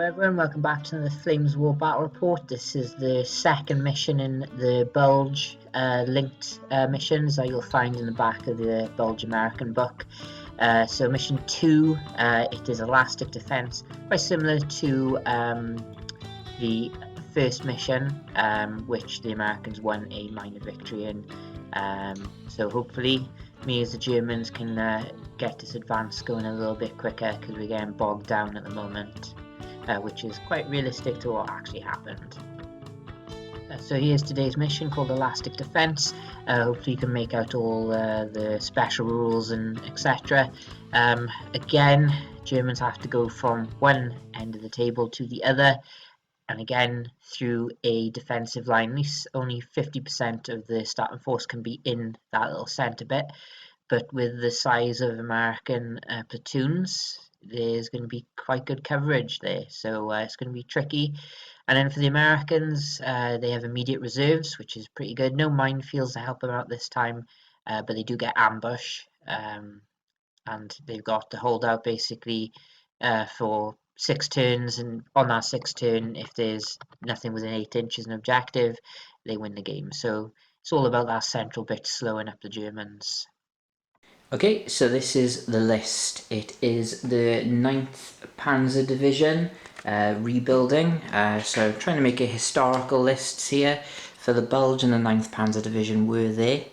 everyone, welcome back to the Flames War Battle Report. This is the second mission in the Bulge linked missions that you'll find in the back of the Bulge American book. So mission 2, it is Elastic Defense, very similar to the first mission, which the Americans won a minor victory in. So hopefully me as the Germans can get this advance going a little bit quicker, because we're getting bogged down at the moment, which is quite realistic to what actually happened. So here's today's mission, called Elastic Defense. Hopefully you can make out all the special rules and etc. Again, Germans have to go from one end of the table to the other, and again through a defensive line. At least only 50% of the starting force can be in that little centre bit, but with the size of American platoons, there's going to be quite good coverage there, so it's going to be tricky. And then for the Americans, they have immediate reserves, which is pretty good. No minefields to help them out this time, but they do get ambush, and they've got to hold out basically for 6 turns, and on that 6th turn, if there's nothing within 8 inches an objective, they win the game. So it's all about that central bit slowing up the Germans. Okay, so this is the list. It is the 9th Panzer Division rebuilding. So trying to make a historical list here. For the Bulge and the 9th Panzer Division were there.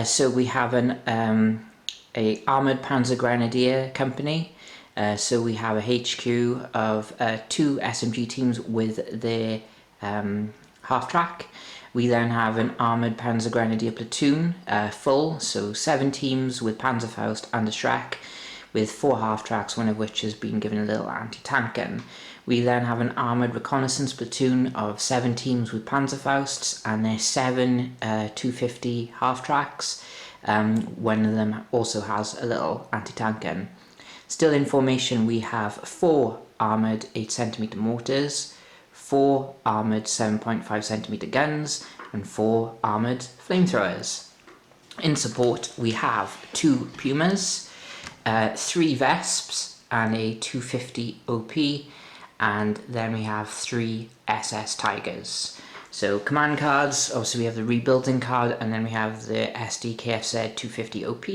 So we have an Armoured Panzer Grenadier company. So we have a HQ of 2 SMG teams with their half-track. We then have an Armoured Panzer Grenadier platoon, full, so 7 teams with Panzerfaust and a Shrek, with 4 half-tracks, one of which has been given a little anti-tank gun. We then have an Armoured Reconnaissance platoon of 7 teams with Panzerfausts, and there's 7 250 half-tracks. One of them also has a little anti-tank gun. Still in formation, we have 4 armoured 8cm mortars, 4 armoured 7.5cm guns, and 4 armoured flamethrowers. In support, we have 2 Pumas, 3 Vesps, and a 250 OP, and then we have 3 SS Tigers. So command cards, obviously we have the rebuilding card, and then we have the SDKFZ 250 OP.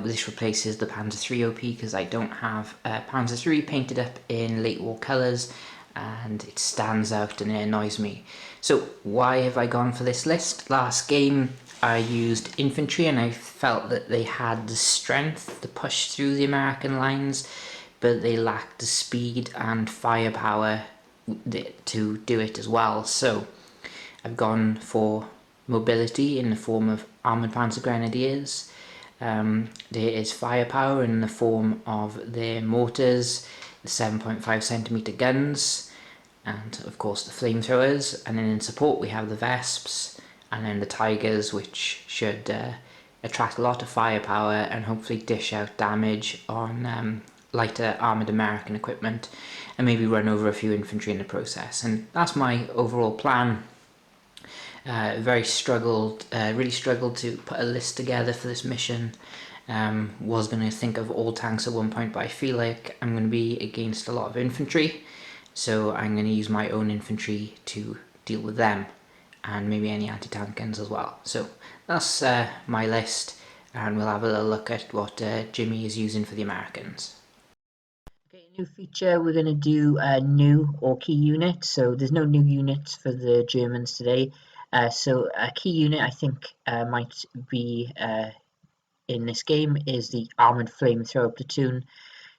This replaces the Panzer 3 OP because I don't have Panzer 3 painted up in late war colours, and it stands out and it annoys me. So why have I gone for this list? Last game I used infantry and I felt that they had the strength to push through the American lines, but they lacked the speed and firepower to do it as well. So I've gone for mobility in the form of Armoured Panzer Grenadiers. There is firepower in the form of their mortars, the 7.5cm guns, and of course the flamethrowers. And then in support we have the Vesps, and then the Tigers, which should attract a lot of firepower and hopefully dish out damage on lighter armoured American equipment, and maybe run over a few infantry in the process. And that's my overall plan. Really struggled to put a list together for this mission. Was going to think of all tanks at one point, but I feel like I'm going to be against a lot of infantry, so I'm going to use my own infantry to deal with them, and maybe any anti-tank guns as well. So that's my list, and we'll have a little look at what Jimmy is using for the Americans. Okay, new feature, we're going to do a new or key unit. So there's no new units for the Germans today. So a key unit I think might be in this game is the Armoured Flamethrower platoon,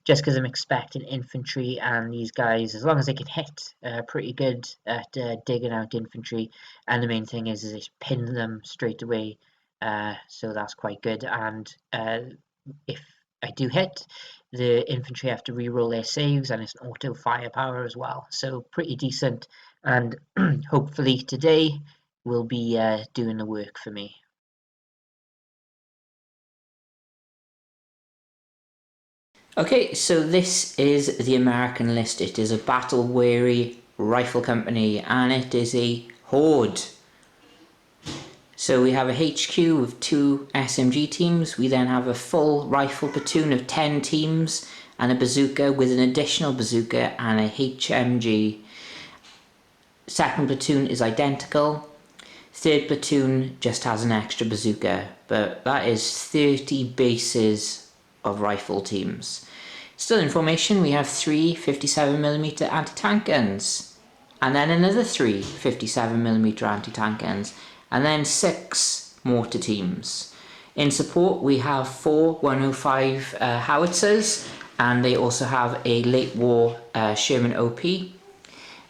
just because I'm expecting infantry, and these guys, as long as they can hit, pretty good at digging out infantry, and the main thing is it pins them straight away, so that's quite good. And if I do hit, the infantry have to reroll their saves, and it's an auto firepower as well, so pretty decent. And hopefully today will be doing the work for me. Okay, so this is the American list. It is a battle-weary rifle company, and it is a horde. So we have a HQ of 2 SMG teams. We then have a full rifle platoon of 10 teams, and a bazooka with an additional bazooka and a HMG. Second platoon is identical. Third platoon just has an extra bazooka, but that is 30 bases of rifle teams. Still in formation, we have 3 57mm anti-tank guns, and then another 3 57mm anti-tank guns, and then 6 mortar teams. In support, we have 4 105 howitzers, and they also have a late war Sherman OP.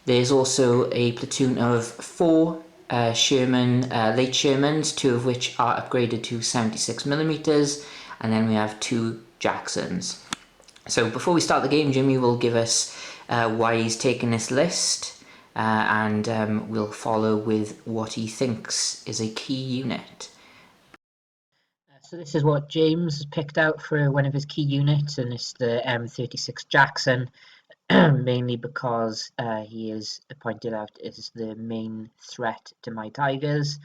There's also a platoon of 4 late Shermans, 2 of which are upgraded to 76mm, and then we have 2 Jacksons. So before we start the game, Jimmy will give us why he's taken this list, and we'll follow with what he thinks is a key unit. So this is what James has picked out for one of his key units, and it's the M36 Jackson. Mainly because he is pointed out as the main threat to my Tigers,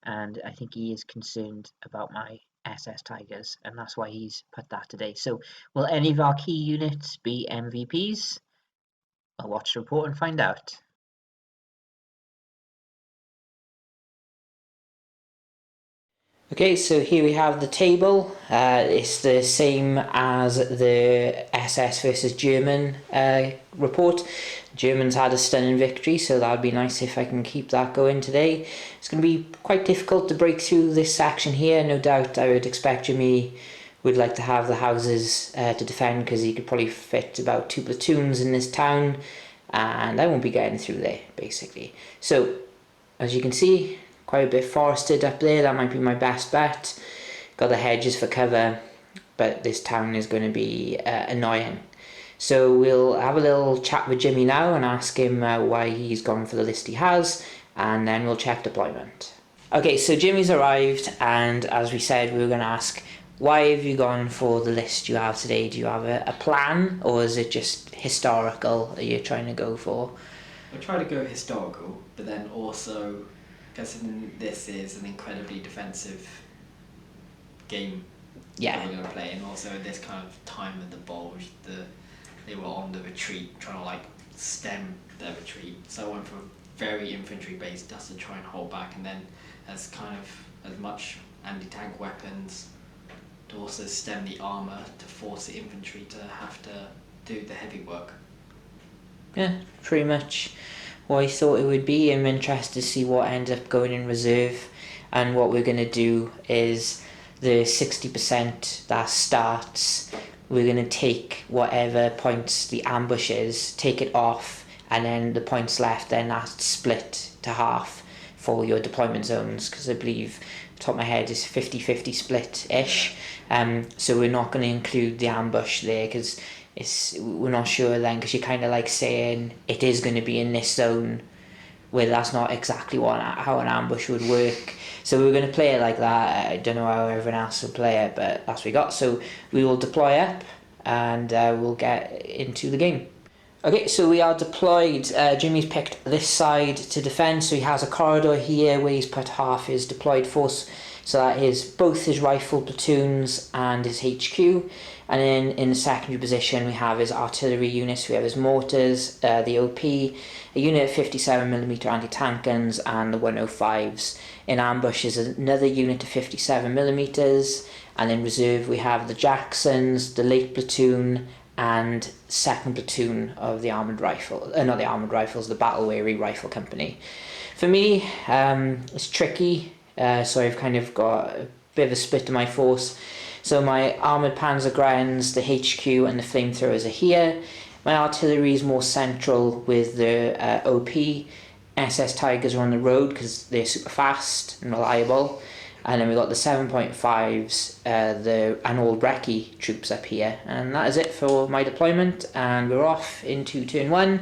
and I think he is concerned about my SS Tigers, and that's why he's put that today. So will any of our key units be MVPs? I'll watch the report and find out. Okay, so here we have the table. It's the same as the SS versus German report. Germans had a stunning victory, so that would be nice if I can keep that going today. It's going to be quite difficult to break through this section here. No doubt I would expect Jimmy would like to have the houses to defend, because he could probably fit about 2 platoons in this town, and I won't be getting through there, basically. So, as you can see, quite a bit forested up there. That might be my best bet. Got the hedges for cover, but this town is going to be annoying. So we'll have a little chat with Jimmy now and ask him why he's gone for the list he has, and then we'll check deployment. Okay, so Jimmy's arrived, and as we said, we were going to ask, why have you gone for the list you have today? Do you have a plan, or is it just historical that you're trying to go for? I try to go historical, but then also, considering this is an incredibly defensive game that we're going to play, and also this kind of time of the Bulge, they were on the retreat, trying to like stem their retreat. So I went for a very infantry based just to try and hold back, and then as much anti-tank weapons to also stem the armour to force the infantry to have to do the heavy work. Yeah, pretty much what I thought it would be. I'm interested to see what ends up going in reserve, and what we're going to do is the 60% that starts, we're going to take whatever points the ambush is, take it off, and then the points left, then that's split to half for your deployment zones, because I believe, top of my head, is 50-50 split-ish. So we're not going to include the ambush there, because we're not sure then, because you're kind of like saying it is going to be in this zone, where that's not exactly how an ambush would work. So we're going to play it like that. I don't know how everyone else will play it, but that's what we got. So we will deploy up, and we'll get into the game. Okay, so we are deployed. Jimmy's picked this side to defend, so he has a corridor here where he's put half his deployed force. So that is both his rifle platoons and his HQ. And then in the secondary position, we have his artillery units. We have his mortars, the OP, a unit of 57mm anti-tank guns, and the 105s. In ambush is another unit of 57mm. And in reserve, we have the Jacksons, the late platoon, and second platoon of the armoured rifle. Not the armoured rifles, the battle-weary rifle company. For me, it's tricky. So I've kind of got a bit of a split of my force. So my armoured Panzergrens, the HQ and the flamethrowers are here. My artillery is more central with the OP. SS Tigers are on the road because they're super fast and reliable. And then we've got the 7.5s, and all Recce troops up here. And that is it for my deployment, and we're off into turn 1.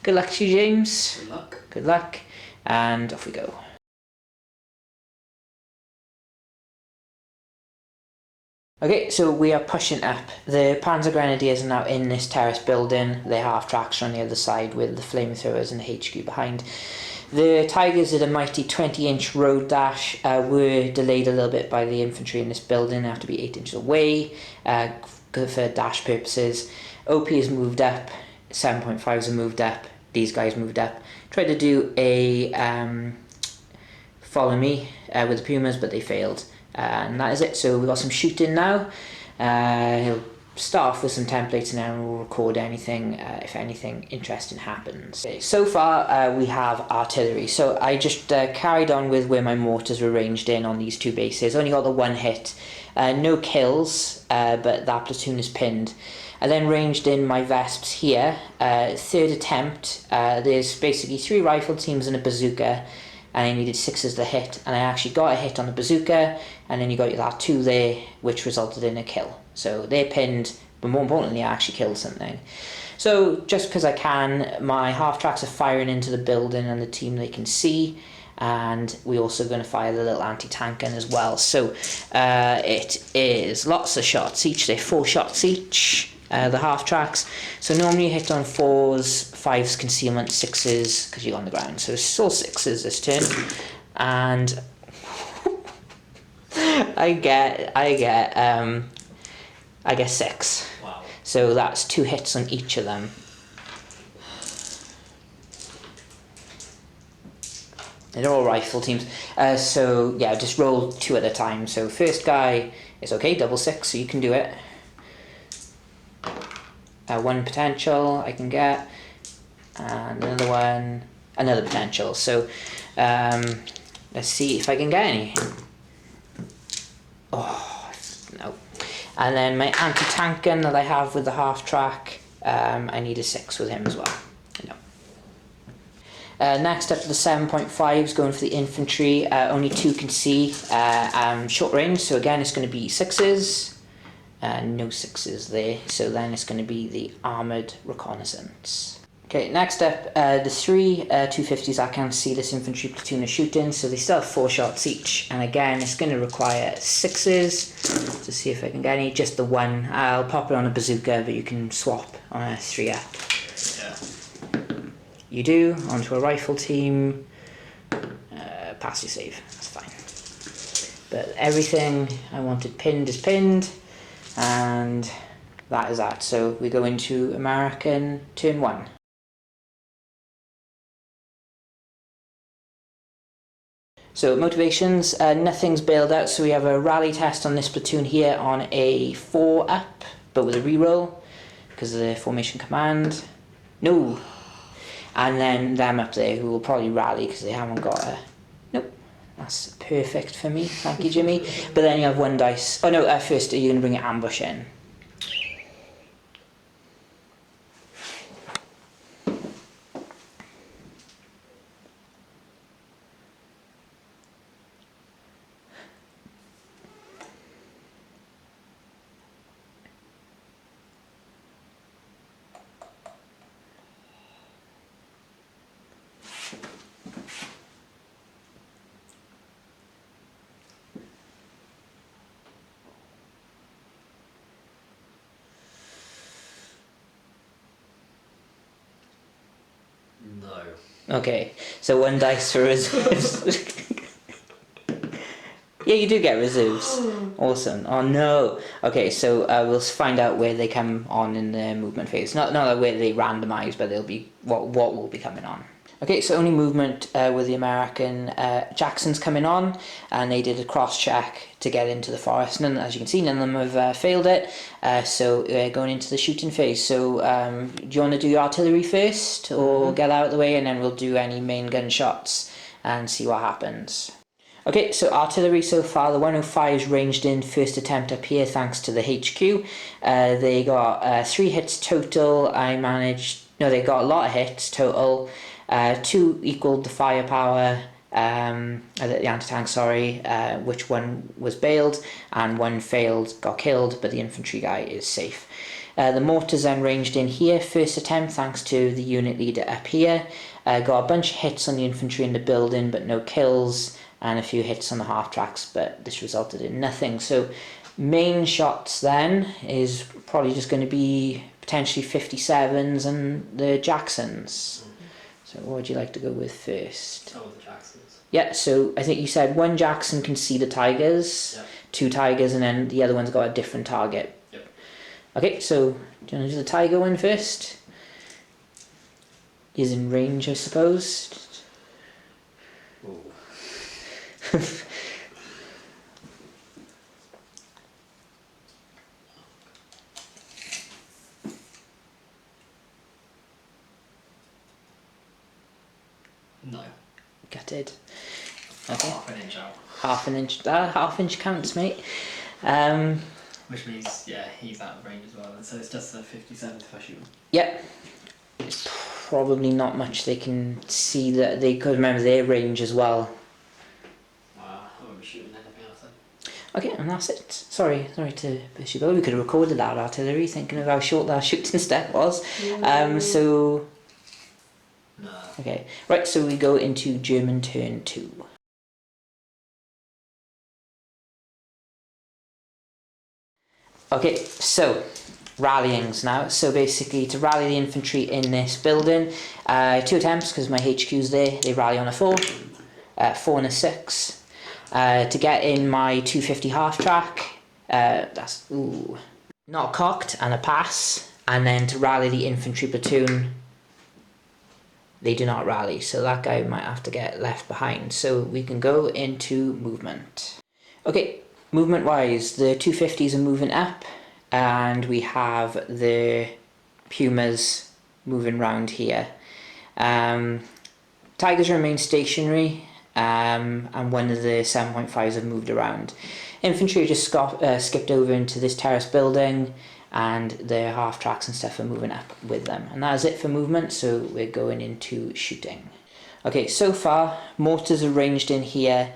Good luck to you, James. Good luck. Good luck. And off we go. Okay, so we are pushing up. The Panzer Grenadiers are now in this terrace building. They have tracks on the other side with the flamethrowers and the HQ behind. The Tigers did a mighty 20-inch road dash, were delayed a little bit by the infantry in this building. They have to be 8 inches away for dash purposes. OP has moved up, 7.5s have moved up, these guys moved up. Tried to do a follow me with the Pumas, but they failed. And that is it. So we've got some shooting now. He'll start off with some templates and then we'll record anything if anything interesting happens. Okay, so far we have artillery. So I just carried on with where my mortars were ranged in on these two bases. Only got the one hit. No kills, but that platoon is pinned. I then ranged in my Vesps here. Third attempt, there's basically 3 rifle teams and a bazooka, and I needed 6s to hit, and I actually got a hit on the bazooka, and then you got that 2 there, which resulted in a kill. So they're pinned, but more importantly I actually killed something. So just because I can, my half-tracks are firing into the building and the team they can see, and we're also going to fire the little anti-tank gun as well. So it is lots of shots each, they're 4 shots each. The half tracks. So normally you hit on 4s, 5s concealment, 6s because you're on the ground. So it's all 6s this turn, and I get 6. Wow. So that's 2 hits on each of them. They're all rifle teams. So yeah, just roll 2 at a time. So first guy is okay, double 6, so you can do it. 1 potential I can get, and another one, another potential. So let's see if I can get any. Oh no! And then my anti-tank gun that I have with the half track, I need a 6 with him as well. No. Next up, the 7.5s going for the infantry. Only 2 can see. Short range, so again it's going to be 6s. No 6s there, so then it's going to be the armoured reconnaissance. Okay, next up, the 3 250s I can see this infantry platoon is shooting, so they still have 4 shots each, and again it's going to require 6s to see if I can get any. Just the 1. I'll pop it on a bazooka, but you can swap on a 3 up. Yeah. You do, onto a rifle team, pass your save, that's fine. But everything I wanted pinned is pinned. And that is that. So we go into American turn 1. So motivations, nothing's bailed out, so we have a rally test on this platoon here on a 4 up, but with a reroll, because of the formation command. No. And then them up there, who will probably rally because they haven't got a... Nope. That's perfect for me, thank you Jimmy. But then you have 1 dice. Oh no, first are you going to bring an ambush in? No. Okay, so 1 dice for reserves. Yeah, you do get reserves. Awesome. Oh no. Okay, so we'll find out where they come on in the movement phase. Not where they randomise, but they'll be what will be coming on. Okay, so only movement with the American. Jackson's coming on, and they did a cross check to get into the forest. None, as you can see, none of them have failed it. So we're going into the shooting phase. So do you want to do your artillery first, or get out of the way, and then we'll do any main gun shots and see what happens. Okay, so artillery so far, the 105s ranged in first attempt up here thanks to the HQ. They got 3 hits total. They got a lot of hits total. 2 equaled the firepower, the anti-tank, sorry, which 1 was bailed, and 1 failed, got killed, but the infantry guy is safe. The mortars then ranged in here, first attempt, thanks to the unit leader up here. Got a bunch of hits on the infantry in the building, but no kills, and a few hits on the half-tracks, but this resulted in nothing. So main shots then is probably just going to be potentially 57s and the Jacksons. So what would you like to go with first? Oh, the Jacksons. Yeah, so I think you said 1 Jackson can see the tigers, Yep. 2 tigers, and then the other one's got a different target. Yep. Okay, so Do you want to do the tiger one first? He's in range, I suppose. No. Gutted. Okay. Half an inch out. Half inch counts, mate. Which means, yeah, he's out of range as well, and so it's just a 57 if I shoot him. Yep. It's probably not much they can see that they could remember their range as well. I won't be shooting anything else then. Okay, and that's it. Sorry to push you, but we could have recorded that artillery, thinking of how short that shooting step was. So. No. Okay, right. So we go into German turn 2. Okay, so rallyings now. So basically, to rally the infantry in this building, 2 attempts because my HQ's there. They rally on a 4, 4 and a 6. To get in my 250 half track, that's not cocked and a pass. And then to rally the infantry platoon, they do not rally. So that guy might have to get left behind. So we can go into movement. Okay. Movement wise, the 250s are moving up, and we have the Pumas moving round here. Tigers remain stationary, and one of the 7.5s have moved around. Infantry just skipped over into this terrace building, and the half tracks and stuff are moving up with them. And that is it for movement, so we're going into shooting. Okay, so far, mortars are ranged in here.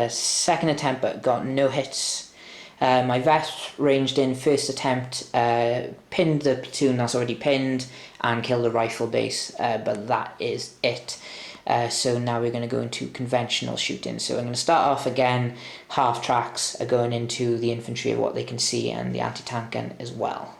Second attempt but got no hits. My vest ranged in first attempt, pinned the platoon that's already pinned and killed the rifle base, but that is it. So now we're going to go into conventional shooting. So I'm going to start off again, half tracks are going into the infantry of what they can see and the anti-tank gun as well.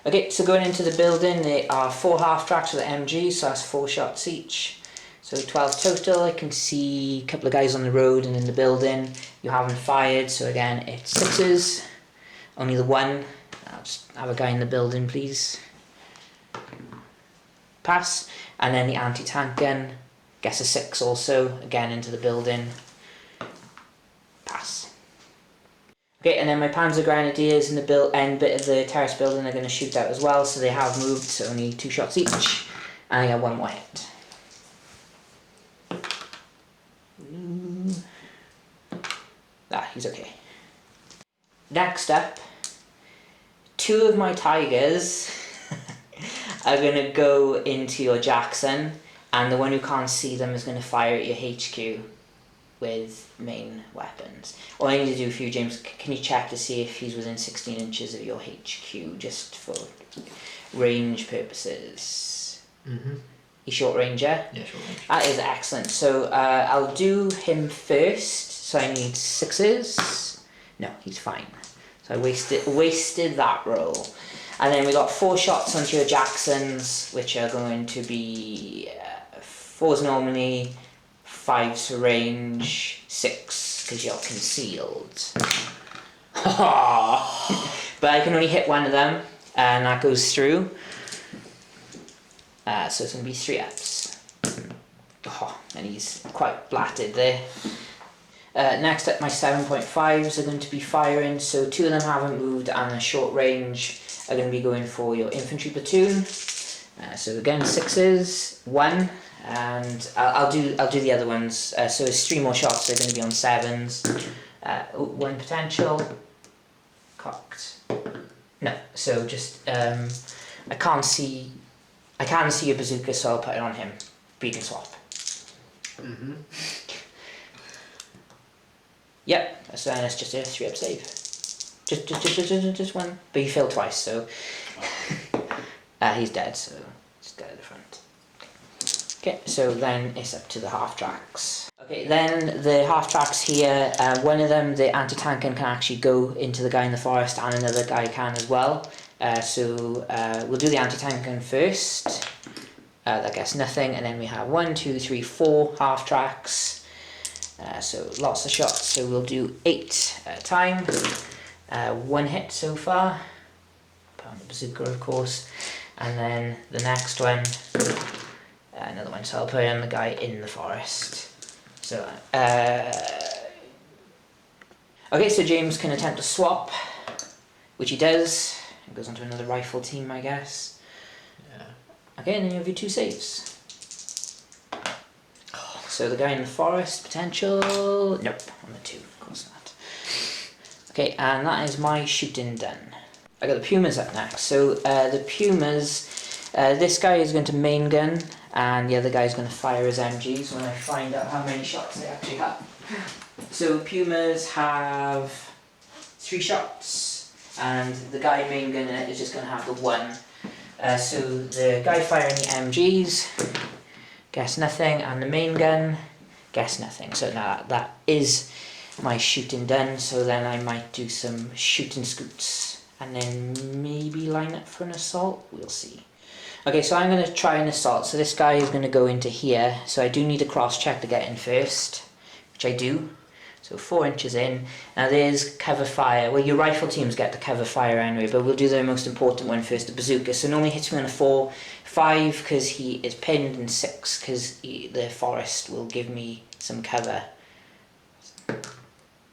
Okay, so going into the building, there are 4 half tracks with the MG, so that's 4 shots each. So 12 total. I can see a couple of guys on the road and in the building. You haven't fired, so again it's 6s. Only the 1. I'll just have a guy in the building, please. Pass. And then the anti-tank gun. Guess a 6 also. Again into the building. Pass. Okay, and then my Panzer Grenadiers in the end bit of the terrace building are going to shoot out as well, so they have moved, so only 2 shots each. And I got 1 more hit. He's okay. Next up, 2 of my Tigers are going to go into your Jackson, and the one who can't see them is going to fire at your HQ with main weapons. All I need to do for you, James, can you check to see if he's within 16 inches of your HQ, just for range purposes? He's short range, yeah? Yeah, short range. That is excellent. So I'll do him first. So I need 6s. No, he's fine. So I wasted that roll. And then we got 4 shots onto your Jacksons, which are going to be 4s normally, 5s for range, 6 because you're concealed. But I can only hit 1 of them, and that goes through. So it's going to be 3 ups. And he's quite blatted there. Next up, my 7.5s are going to be firing, so 2 of them haven't moved, and a short range are going to be going for your infantry platoon. So again, 6s, 1, and I'll do the other ones. So it's 3 more shots. They're going to be on 7s. 1 potential, cocked. No, so just I can't see a bazooka, so I'll put it on him. But you can swap. Yep, so that's just a 3-up save. Just 1. But he failed twice, so he's dead, so just go to the front. Okay, so then it's up to the half tracks. Okay, then the half tracks here, one of them, the anti-tank gun, can actually go into the guy in the forest, and another guy can as well. So we'll do the anti-tank gun first. That gets nothing, and then we have 1, 2, 3, 4 half tracks. So lots of shots, so we'll do 8 at a time. 1 hit so far. on the bazooka, of course. And then the next one, another one, so I'll put on the guy in the forest. So, okay, so James can attempt to swap, which he does. It goes on to another rifle team, I guess. Yeah. Okay, and then you have your 2 saves. So the guy in the forest, potential... Nope, on the 2, of course not. Okay, and that is my shooting done. I got the Pumas up next. So the Pumas, this guy is going to main gun, and the other guy is going to fire his MGs when I find out how many shots they actually have. So Pumas have 3 shots, and the guy main gunner is just going to have the 1. So the guy firing the MGs, guess nothing, and the main gun, guess nothing. So now that is my shooting done, so then I might do some shooting scoots, and then maybe line up for an assault, we'll see. Okay, so I'm going to try an assault, so this guy is going to go into here, so I do need a cross check to get in first, which I do. So 4 inches in. Now there's cover fire. Well, your rifle teams get the cover fire anyway, but we'll do the most important one first, the bazooka. So normally hits me on a 4, 5 because he is pinned, and 6 because the forest will give me some cover.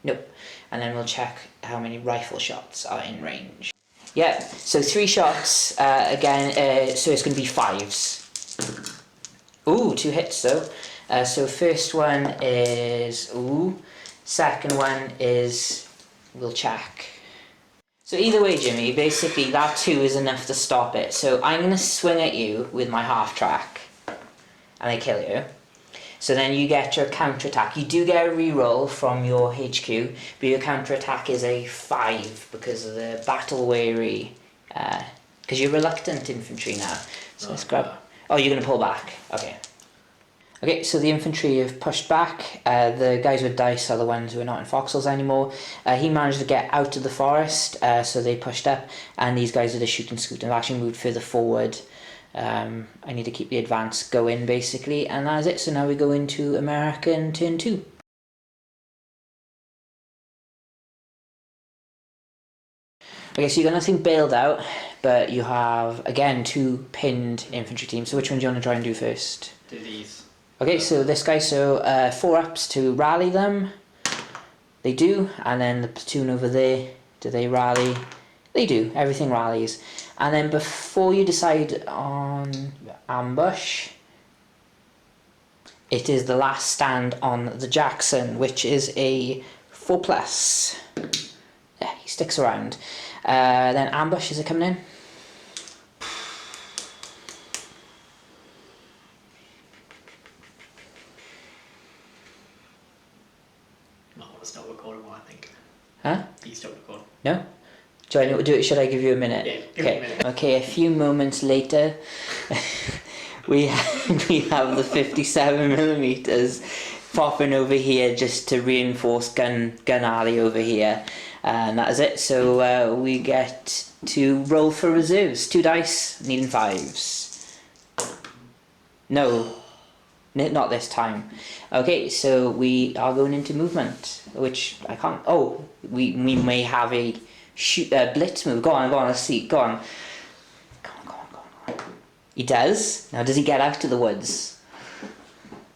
Nope. And then we'll check how many rifle shots are in range. Yeah, so 3 shots again, so it's going to be 5s. Ooh, 2 hits though. So first one is, ooh. Second one is, we'll check. So either way, Jimmy, basically that 2 is enough to stop it. So I'm going to swing at you with my half track, and I kill you. So then you get your counter-attack. You do get a reroll from your HQ, but your counter-attack is a 5 because of the battle-weary, because you're reluctant infantry now. So let's grab... Oh, you're going to pull back. Okay. Okay, so the infantry have pushed back. The guys with dice are the ones who are not in foxholes anymore. He managed to get out of the forest, so they pushed up, and these guys are the shooting scoot and have actually moved further forward. I need to keep the advance going, basically, and that's it. So now we go into American turn 2. Okay, so you got nothing bailed out, but you have, again, 2 pinned infantry teams. So which one do you want to try and do first? Do these. Okay, so this guy, 4 ups to rally them. They do, and then the platoon over there, do they rally? They do, everything rallies. And then before you decide on ambush, it is the last stand on the Jackson, which is a 4+. Yeah, he sticks around. Then ambush, is it coming in? Stop recording what I think. Huh? You stop recording. No? Should I give you a minute? Yeah, give me a minute. Okay, a few moments later, we have the 57mm popping over here just to reinforce gun alley over here, and that is it. So we get to roll for reserves. 2 dice, needing 5s. No. Not this time. Okay, so we are going into movement, which I can't... Oh, we may have a blitz move. Go on, let's see. Go on. Go on. He does. Now, does he get out to the woods?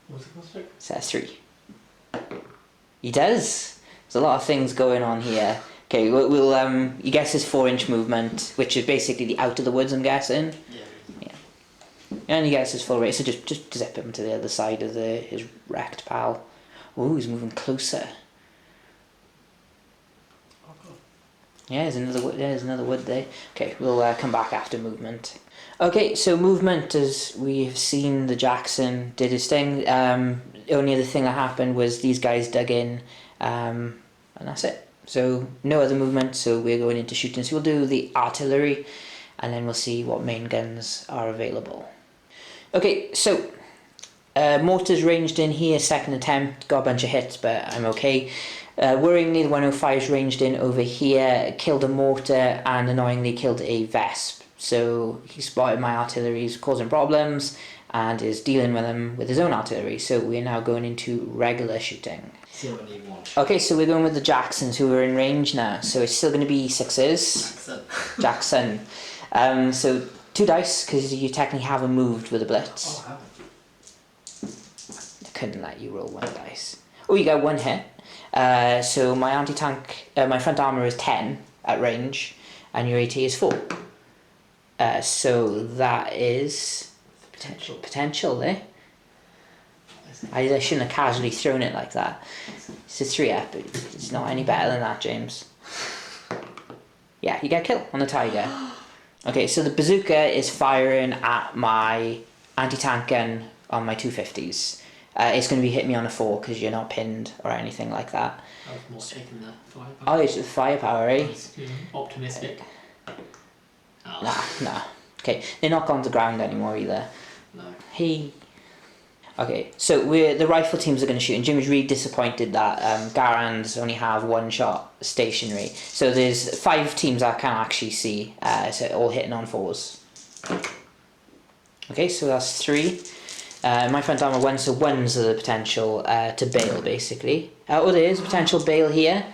What's it called? So that's 3. He does. There's a lot of things going on here. Okay, we'll he gets his 4-inch movement, which is basically the out of the woods, I'm guessing. Yeah. And he gets his full rate, so just zip him to the other side of his wrecked pal. Ooh, he's moving closer. Oh, cool. Yeah, there's another wood there. Okay, we'll come back after movement. Okay, so movement, as we've seen, the Jackson did his thing. The only other thing that happened was these guys dug in, and that's it. So no other movement, so we're going into shooting. So we'll do the artillery, and then we'll see what main guns are available. Okay, so mortars ranged in here, second attempt, got a bunch of hits, but I'm okay. Worryingly, the 105's ranged in over here, killed a mortar, and annoyingly killed a Vesp. So he spotted my artillery, he's causing problems, and is dealing with them with his own artillery. So we're now going into regular shooting. still only one. Okay, so we're going with the Jacksons, who are in range now. So it's still going to be 6s. Jackson. So 2 dice, because you technically haven't moved with a blitz. Oh, I haven't. I couldn't let you roll 1 dice. Oh, you got 1 hit. So my anti-tank, my front armour is 10 at range, and your AT is 4. So that is potential there. I shouldn't have casually thrown it like that. It's a 3-up, but it's not any better than that, James. Yeah, you get a kill on the Tiger. Okay, so the bazooka is firing at my anti-tank gun on my 250s. It's going to be hitting me on a 4 because you're not pinned or anything like that. I was more taking the firepower. Oh, it's the firepower, eh? Optimistic. Nah. Okay, they're not gone to ground anymore either. No. Hey. Okay, so the rifle teams are going to shoot, and Jim's really disappointed that Garand's only have 1 shot stationary. So there's 5 teams I can actually see, so all hitting on 4s. Okay, so that's 3. My front armour 1, so 1s are the potential to bail, basically. Oh, there is a potential bail here.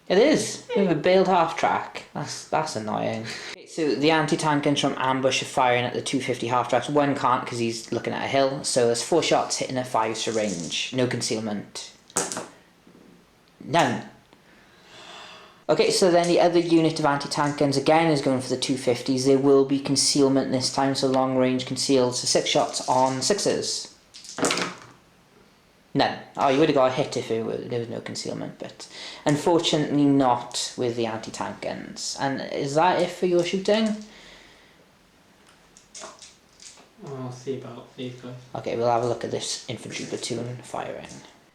It is. We have a bailed half track. That's annoying. Okay, so the anti-tank guns from ambush are firing at the 250 half tracks. 1 can't because he's looking at a hill. So there's 4 shots hitting at 5s for range. No concealment. None. Okay, so then the other unit of anti-tank guns again is going for the 250s. There will be concealment this time, so long range concealed. So 6 shots on 6s. None. Oh, you would have got a hit if there was no concealment, but unfortunately not with the anti-tank guns. And is that it for your shooting? I'll see about these guys. Okay, we'll have a look at this infantry platoon firing.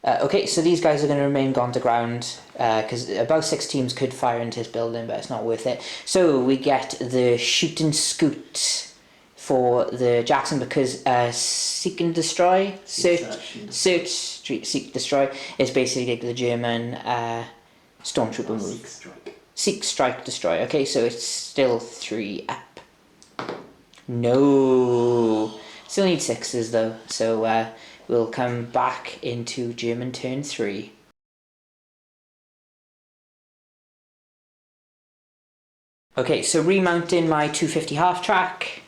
Okay, so these guys are going to remain gone to ground because about 6 teams could fire into this building, but it's not worth it. So we get the shoot and scoot for the Jackson because seek and destroy, search, seek, destroy is basically the German stormtrooper move. Seek, strike, destroy. Okay, so it's still 3 up. No, still need 6s though. So we'll come back into German turn 3. Okay, so remounting my 250 half track.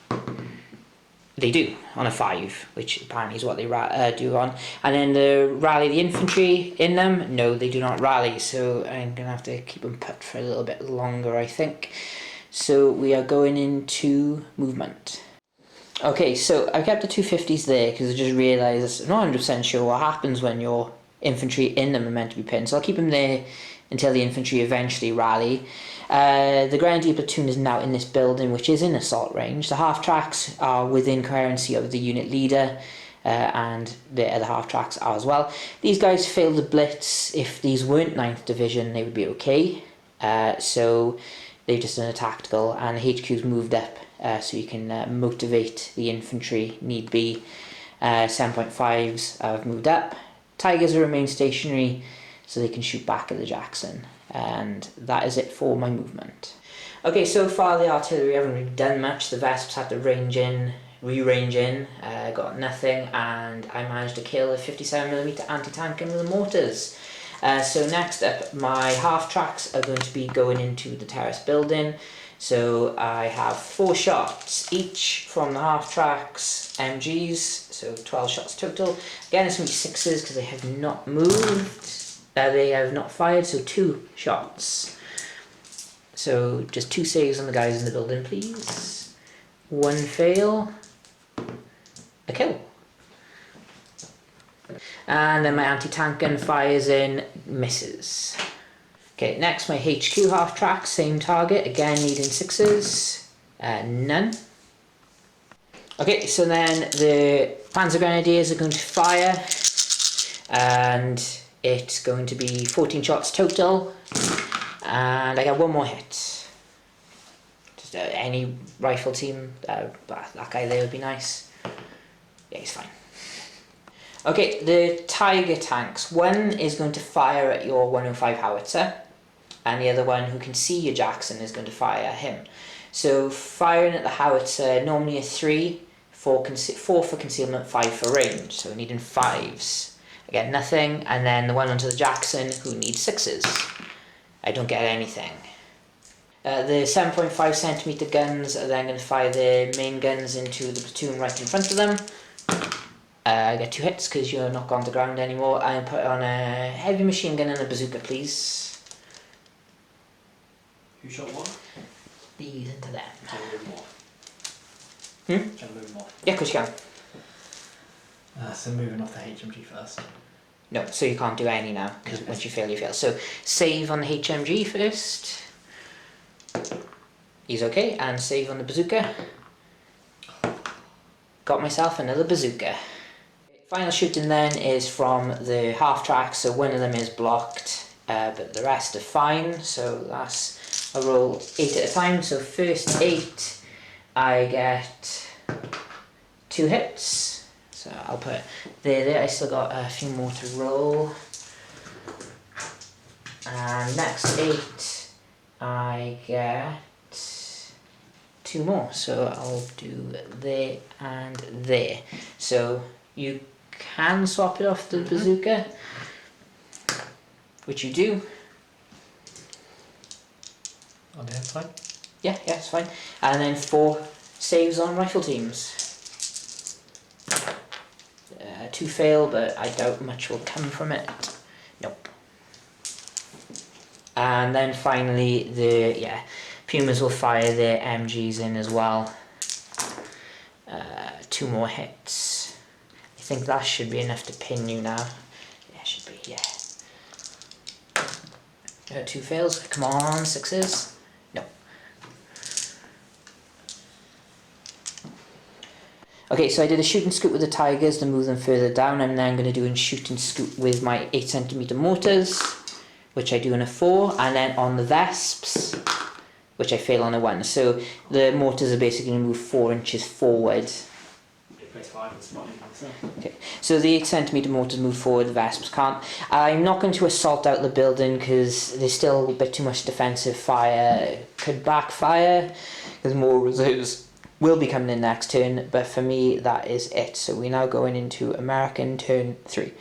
They do on a 5, which apparently is what they do on. And then the rally the infantry in them. No, they do not rally, so I'm gonna have to keep them put for a little bit longer, I think. So we are going into movement. Okay, so I kept the 250s there because I just realised I'm not 100% sure what happens when your infantry in them are meant to be pinned. So I'll keep them there until the infantry eventually rally. The Grenadier platoon is now in this building, which is in assault range. The half tracks are within coherency of the unit leader, and the other half tracks are as well. These guys failed the blitz. If these weren't 9th Division, they would be okay. So they've just done a tactical, and the HQ's moved up so you can motivate the infantry need be. 7.5s have moved up. Tigers will remain stationary so they can shoot back at the Jackson. And that is it for my movement. Okay, so far the artillery haven't really done much. The Vesps had to re-range in, got nothing, and I managed to kill a 57mm anti-tank gun with the mortars. So next up, my half tracks are going to be going into the terrace building. So I have 4 shots each from the half tracks MGs, so 12 shots total. Again, it's going to be 6s because they have not moved. They have not fired, so 2 shots. So just 2 saves on the guys in the building, please. 1 fail. A kill. And then my anti-tank gun fires in, misses. Okay, next my HQ half track, same target, again needing 6s. None. Okay, so then the Panzer Grenadiers are going to fire. And it's going to be 14 shots total, and I got 1 more hit. Just any rifle team, that guy there would be nice. Yeah, he's fine. Okay, the Tiger tanks. 1 is going to fire at your 105 howitzer, and the other one who can see your Jackson is going to fire at him. So firing at the howitzer, normally a 3, 4 for concealment, 5 for range, so we're needing 5s. I get nothing, and then the one onto the Jackson who needs 6s. I don't get anything. The 7.5 centimeter guns are then going to fire their main guns into the platoon right in front of them. I get 2 hits because you're not on the ground anymore. I put on a heavy machine gun and a bazooka, please. Who shot what? These into them. Can I move more? Hmm? Can I move more? Yeah, of course you can. So moving off the HMG first. No, so you can't do any now, because once you fail, you fail. So save on the HMG first. He's okay, and save on the bazooka. Got myself another bazooka. Final shooting then is from the half track, so one of them is blocked, but the rest are fine. So that's, I roll 8 at a time. So first 8, I get 2 hits. So I'll put there. I still got a few more to roll. And next 8, I get 2 more. So I'll do there and there. So you can swap it off the bazooka, which you do. On the inside? Yeah, it's fine. And then 4 saves on rifle teams. 2 fail, but I doubt much will come from it. Nope. And then finally, the Pumas will fire their MGs in as well. 2 more hits. I think that should be enough to pin you now. Yeah, should be, yeah. 2 fails. Come on, 6s. No. Okay, so I did a shoot and scoot with the Tigers to move them further down. I'm then going to do a shoot and scoot with my 8 centimeter mortars, which I do in a 4, and then on the Vesps, which I fail on a 1. So the mortars are basically going to move 4 inches forward. Okay, so the 8 centimeter mortars move forward, the Vesps can't. I'm not going to assault out the building because there's still a bit too much defensive fire. Could backfire because more reserves will be coming in next turn, but for me that is it. So we're now going into American turn 3.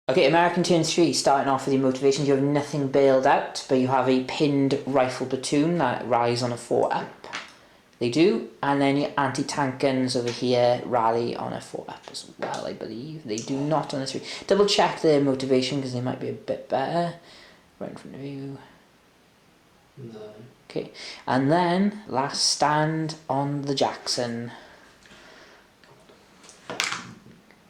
Okay, American turn 3, starting off with your motivations. You have nothing bailed out, but you have a pinned rifle platoon that rise on a 4 up. They do, and then your anti-tank guns over here rally on a 4 up as well, I believe. They do not on a 3. Double check their motivation because they might be a bit better. Right in front of you. No. Okay, and then last stand on the Jackson.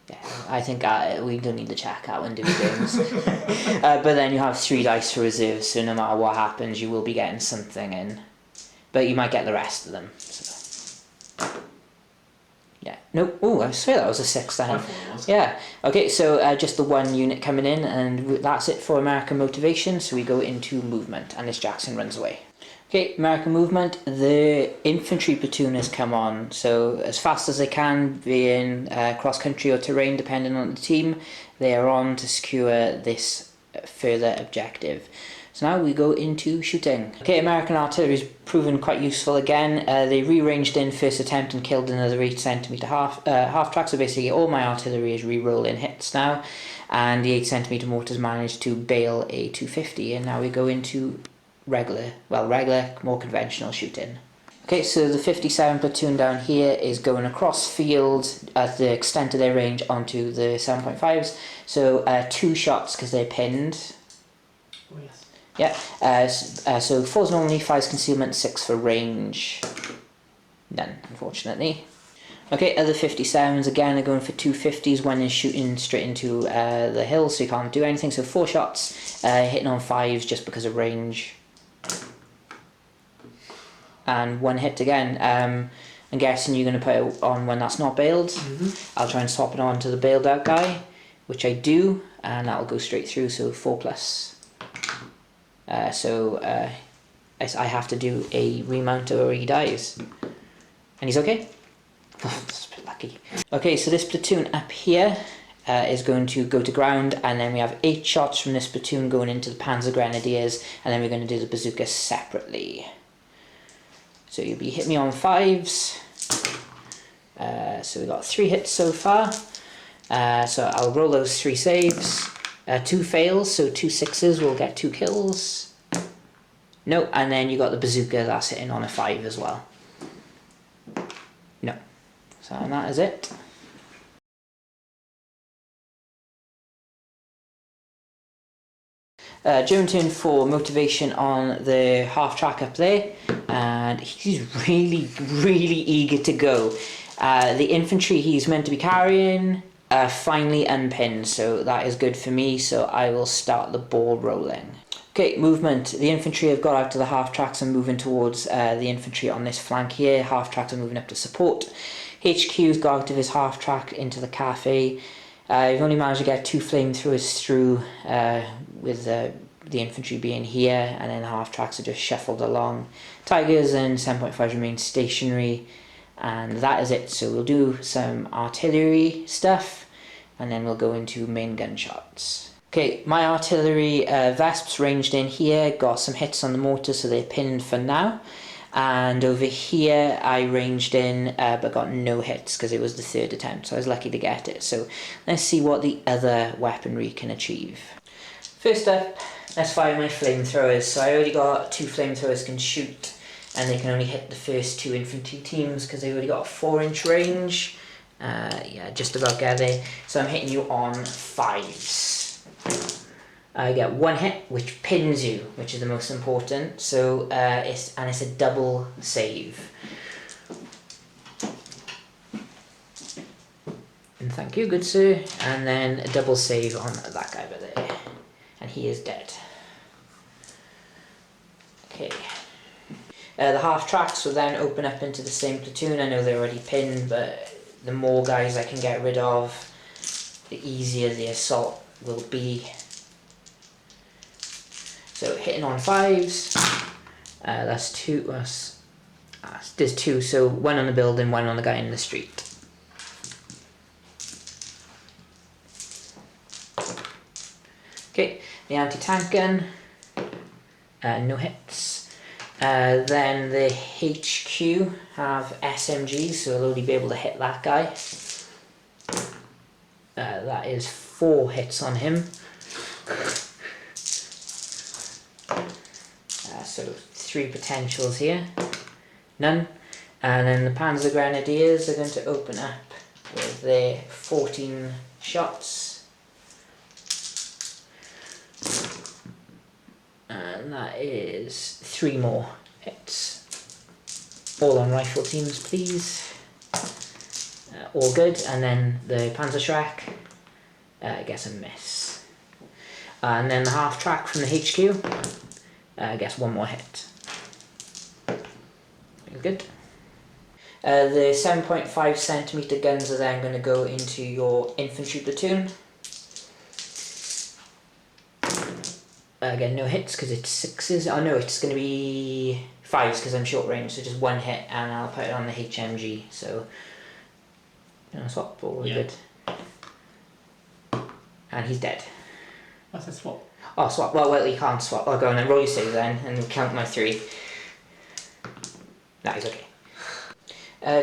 Yeah, I think we don't need to check that one, do we, James? But then you have 3 dice for reserves, so no matter what happens, you will be getting something in. But you might get the rest of them. So. Yeah. No. Oh, I swear that was a 6 then. Yeah. Okay, so just the 1 unit coming in, and that's it for American motivation. So we go into movement, and this Jackson runs away. Okay, American movement. The infantry platoon has come on. So as fast as they can, being cross country or terrain, depending on the team, they are on to secure this further objective. So now we go into shooting. Okay, American artillery is proven quite useful again. They rearranged in first attempt and killed another 8 centimeter half track. So basically all my artillery is re-rolling hits now. And the 8 centimeter mortars managed to bail a 250. And now we go into regular, more conventional shooting. Okay, so the 57 platoon down here is going across field at the extent of their range onto the 7.5s. So 2 shots because they're pinned. Oh, yes. Yeah, so 4's normally, 5's concealment, 6 for range. None, unfortunately. Okay, other 57s again are going for 250s. One is shooting straight into the hill, so you can't do anything. So 4 shots, hitting on 5s just because of range. And 1 hit again. I'm guessing you're going to put it on when that's not bailed. Mm-hmm. I'll try and swap it on to the bailed out guy, which I do, and that'll go straight through, so 4+. I have to do a remount or he dies. And he's okay. That's a bit lucky. Okay, so this platoon up here is going to go to ground, and then we have 8 shots from this platoon going into the Panzer Grenadiers, and then we're going to do the bazooka separately. So you'll be hit me on 5s. So we got 3 hits so far. So I'll roll those 3 saves. 2 fails, so 2 6s will get 2 kills. No, and then you got the bazooka that's hitting on a 5 as well. No. So and that is it. Joan turned for motivation on the half track up there, and he's really eager to go. The infantry he's meant to be carrying finally unpinned, so that is good for me, so I will start the ball rolling. Okay, movement. The infantry have got out to the half tracks and moving towards the infantry on this flank here. Half tracks are moving up to support. HQ's got out of his half track into the cafe. You've only managed to get 2 flamethrowers through with the infantry being here, and then the half tracks are just shuffled along. Tigers and 7.5 remain stationary, and that is it. So we'll do some artillery stuff, and then we'll go into main gunshots. Okay, my artillery Vesps ranged in here, got some hits on the mortar, so they're pinned for now. And over here I ranged in but got no hits because it was the 3rd attempt, so I was lucky to get it. So let's see what the other weaponry can achieve. First up, let's fire my flamethrowers. So I already got 2 flamethrowers can shoot, and they can only hit the first 2 infantry teams because they already got a 4-inch range. Yeah, just about get there. So I'm hitting you on 5s. I get 1 hit, which pins you, which is the most important. So it's a double save. And thank you, good sir. And then a double save on that guy over there, and he is dead. Okay. The half tracks will then open up into the same platoon. I know they're already pinned, but the more guys I can get rid of, the easier the assault will be. So hitting on 5s, that's 2, there's 2, so 1 on the building, 1 on the guy in the street. Okay, the anti-tank gun, no hits. Then the HQ have SMGs, so I'll only be able to hit that guy. That is 4 hits on him. So 3 potentials here, none. And then the Panzer Grenadiers are going to open up with their 14 shots. And that is 3 more hits. All on rifle teams, please. All good. And then the Panzerschreck gets a miss. And then the half track from the HQ. Gets 1 more hit. Good. The 7.5 centimeter guns are then going to go into your infantry platoon. Again, no hits because it's 6s. Oh no, it's going to be 5s because I'm short range, so just 1 hit, and I'll put it on the HMG. So, swap, all good. And he's dead. What's a swap? Oh, swap. Well, you can't swap. I'll go on and roll your save then, and count my 3. That is okay.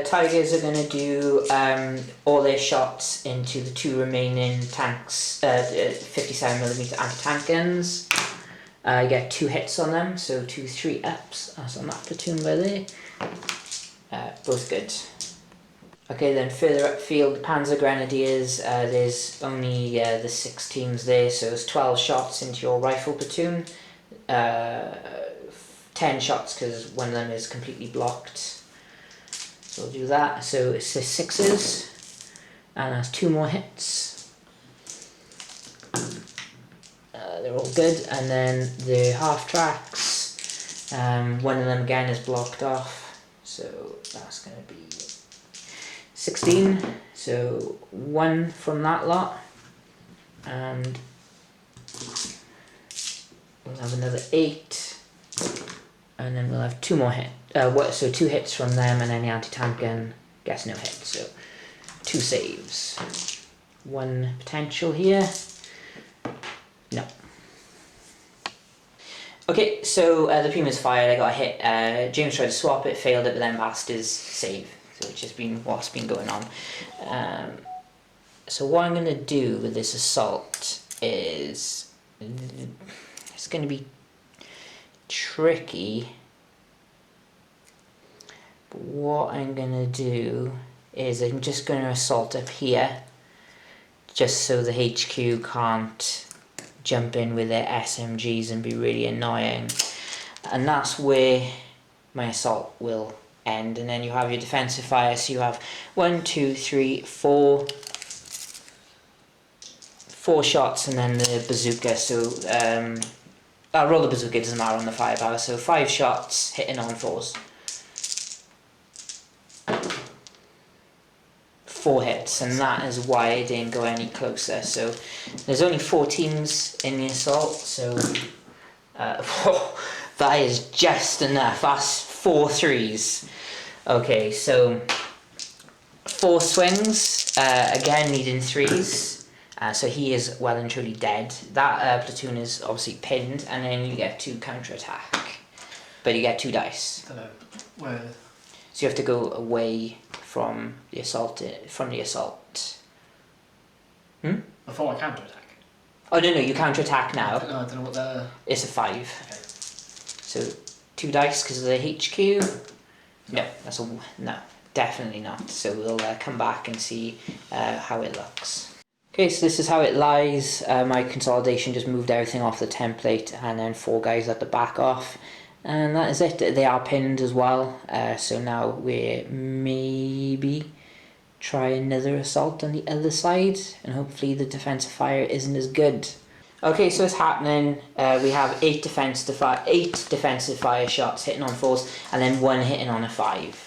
Tigers are going to do all their shots into the 2 remaining tanks, 57mm anti-tank guns. I get 2 hits on them, so 2 3-ups. That's on that platoon by there. Both good. Okay, then further upfield, the Panzer Grenadiers, there's only the 6 teams there, so it's 12 shots into your rifle platoon. 10 shots because one of them is completely blocked. So we'll do that. So it's the 6s, and that's 2 more hits. They're all good, and then the half tracks, one of them again is blocked off, so that's going to be 16, so 1 from that lot, and we'll have another 8, and then we'll have 2 more hits, so 2 hits from them, and then the anti-tank gun gets no hit, so 2 saves. 1 potential here, no. Okay, so the Puma's fired, I got a hit, James tried to swap it, failed it, but then passed his save. So which has been what's been going on. So what I'm going to do with this assault is, it's going to be tricky, but what I'm going to do is I'm just going to assault up here, just so the HQ can't jump in with their SMGs and be really annoying, and that's where my assault will end. And then you have your defensive fire, so you have 1, 2, 3, 4 shots, and then the bazooka. So I'll roll the bazooka, it doesn't matter on the firepower. So 5 shots hitting on 4s. 4 hits, and that is why I didn't go any closer. So there's only 4 teams in the assault, so that is just enough. That's 4 3s. Okay, so 4 swings, again needing 3s. So he is well and truly dead. That platoon is obviously pinned, and then you get 2 counter-attack. But you get 2 dice. Where? So you have to go away from the assault. Before I counter-attack? Oh no, you counter-attack now. No, I don't know what the... It's a 5. Okay. So 2 dice because of the HQ. No, no, definitely not. So we'll come back and see how it looks. Okay, so this is how it lies. My consolidation just moved everything off the template, and then 4 guys at the back off. And that is it. They are pinned as well. So now we maybe try another assault on the other side, and hopefully the defensive fire isn't as good. Okay, so it's happening. We have 8 defensive fire shots hitting on 4s, and then 1 hitting on a 5.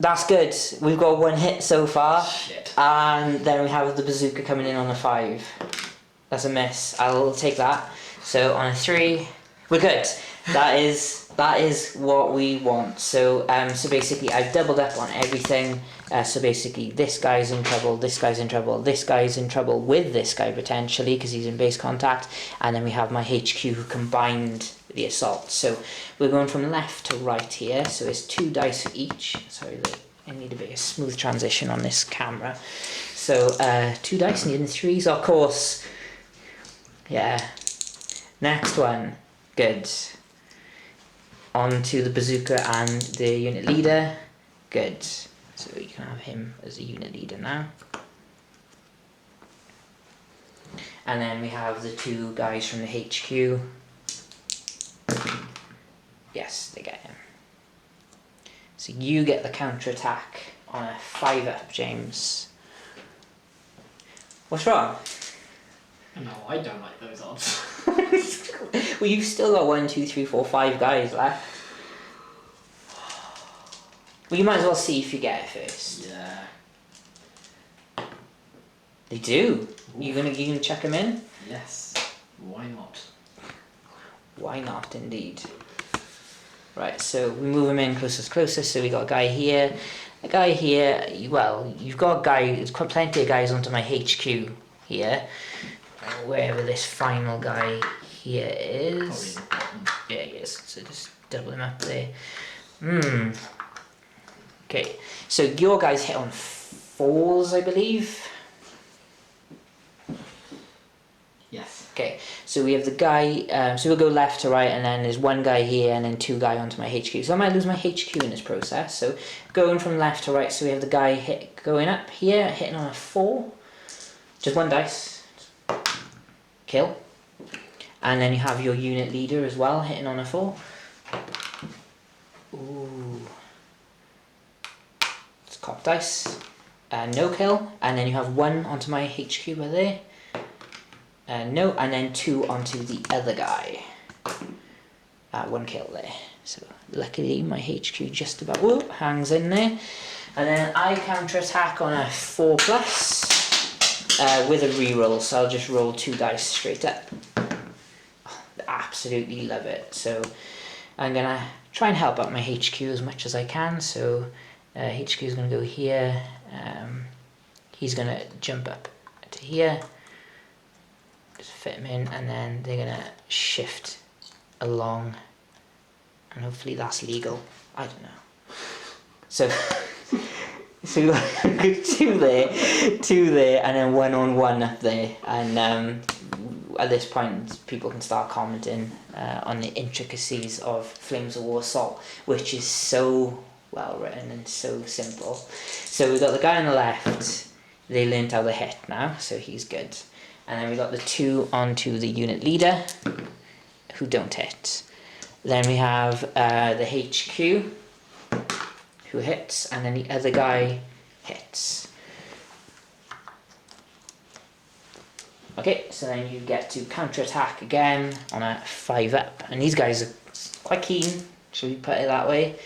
That's good. We've got 1 hit so far. Shit. And then we have the bazooka coming in on a 5. That's a miss. I'll take that. So on a 3, we're good. That is what we want. So so basically I've doubled up on everything. So basically this guy's in trouble, this guy's in trouble, this guy's in trouble with this guy potentially because he's in base contact, and then we have my HQ who combined the assault. So we're going from left to right here, so it's 2 dice for each. Sorry, I need a bit of smooth transition on this camera. So 2 dice needing 3s, of course. Yeah. Next one. Good. On to the bazooka and the unit leader. Good. So you can have him as a unit leader now. And then we have the 2 guys from the HQ. Yes, they get him. So you get the counter-attack on a 5-up, James. What's wrong? No, I don't like those odds. Well, you've still got 1, 2, 3, 4, 5 guys left. Well, you might as well see if you get it first. Yeah. They do. Oof. You gonna check them in? Yes. Why not? Why not, indeed. Right, so we move him in closer. So we got a guy here, well, you've got a guy, there's plenty of guys onto my HQ here, wherever this final guy here is. Yeah, he is, so just double him up there. Okay, so your guys hit on 4s, I believe. Yes. Okay, so we have the guy, so we'll go left to right, and then there's 1 guy here, and then 2 guys onto my HQ. So I might lose my HQ in this process. So going from left to right, so we have the guy going up here, hitting on a 4. Just 1 dice. Kill. And then you have your unit leader as well, hitting on a 4. Ooh. It's cop dice. No kill. And then you have 1 onto my HQ by there. No, and then 2 onto the other guy. 1 kill there. So luckily my HQ just about hangs in there. And then I counter attack on a 4+ with a reroll. So I'll just roll 2 dice straight up. Oh, absolutely love it. So I'm gonna try and help out my HQ as much as I can. So HQ is gonna go here. He's gonna jump up to here. Fit them in, and then they're gonna shift along, and hopefully that's legal. I don't know. So so you got two there, and then 1-on-1 up there. And at this point, people can start commenting on the intricacies of Flames of War Assault, which is so well written and so simple. So we've got the guy on the left. They learned how to hit now, so he's good. And then we got the two onto the unit leader, who don't hit. Then we have the HQ, who hits, and then the other guy hits. Okay, so then you get to counter-attack again on a 5-up. And these guys are quite keen, should we put it that way?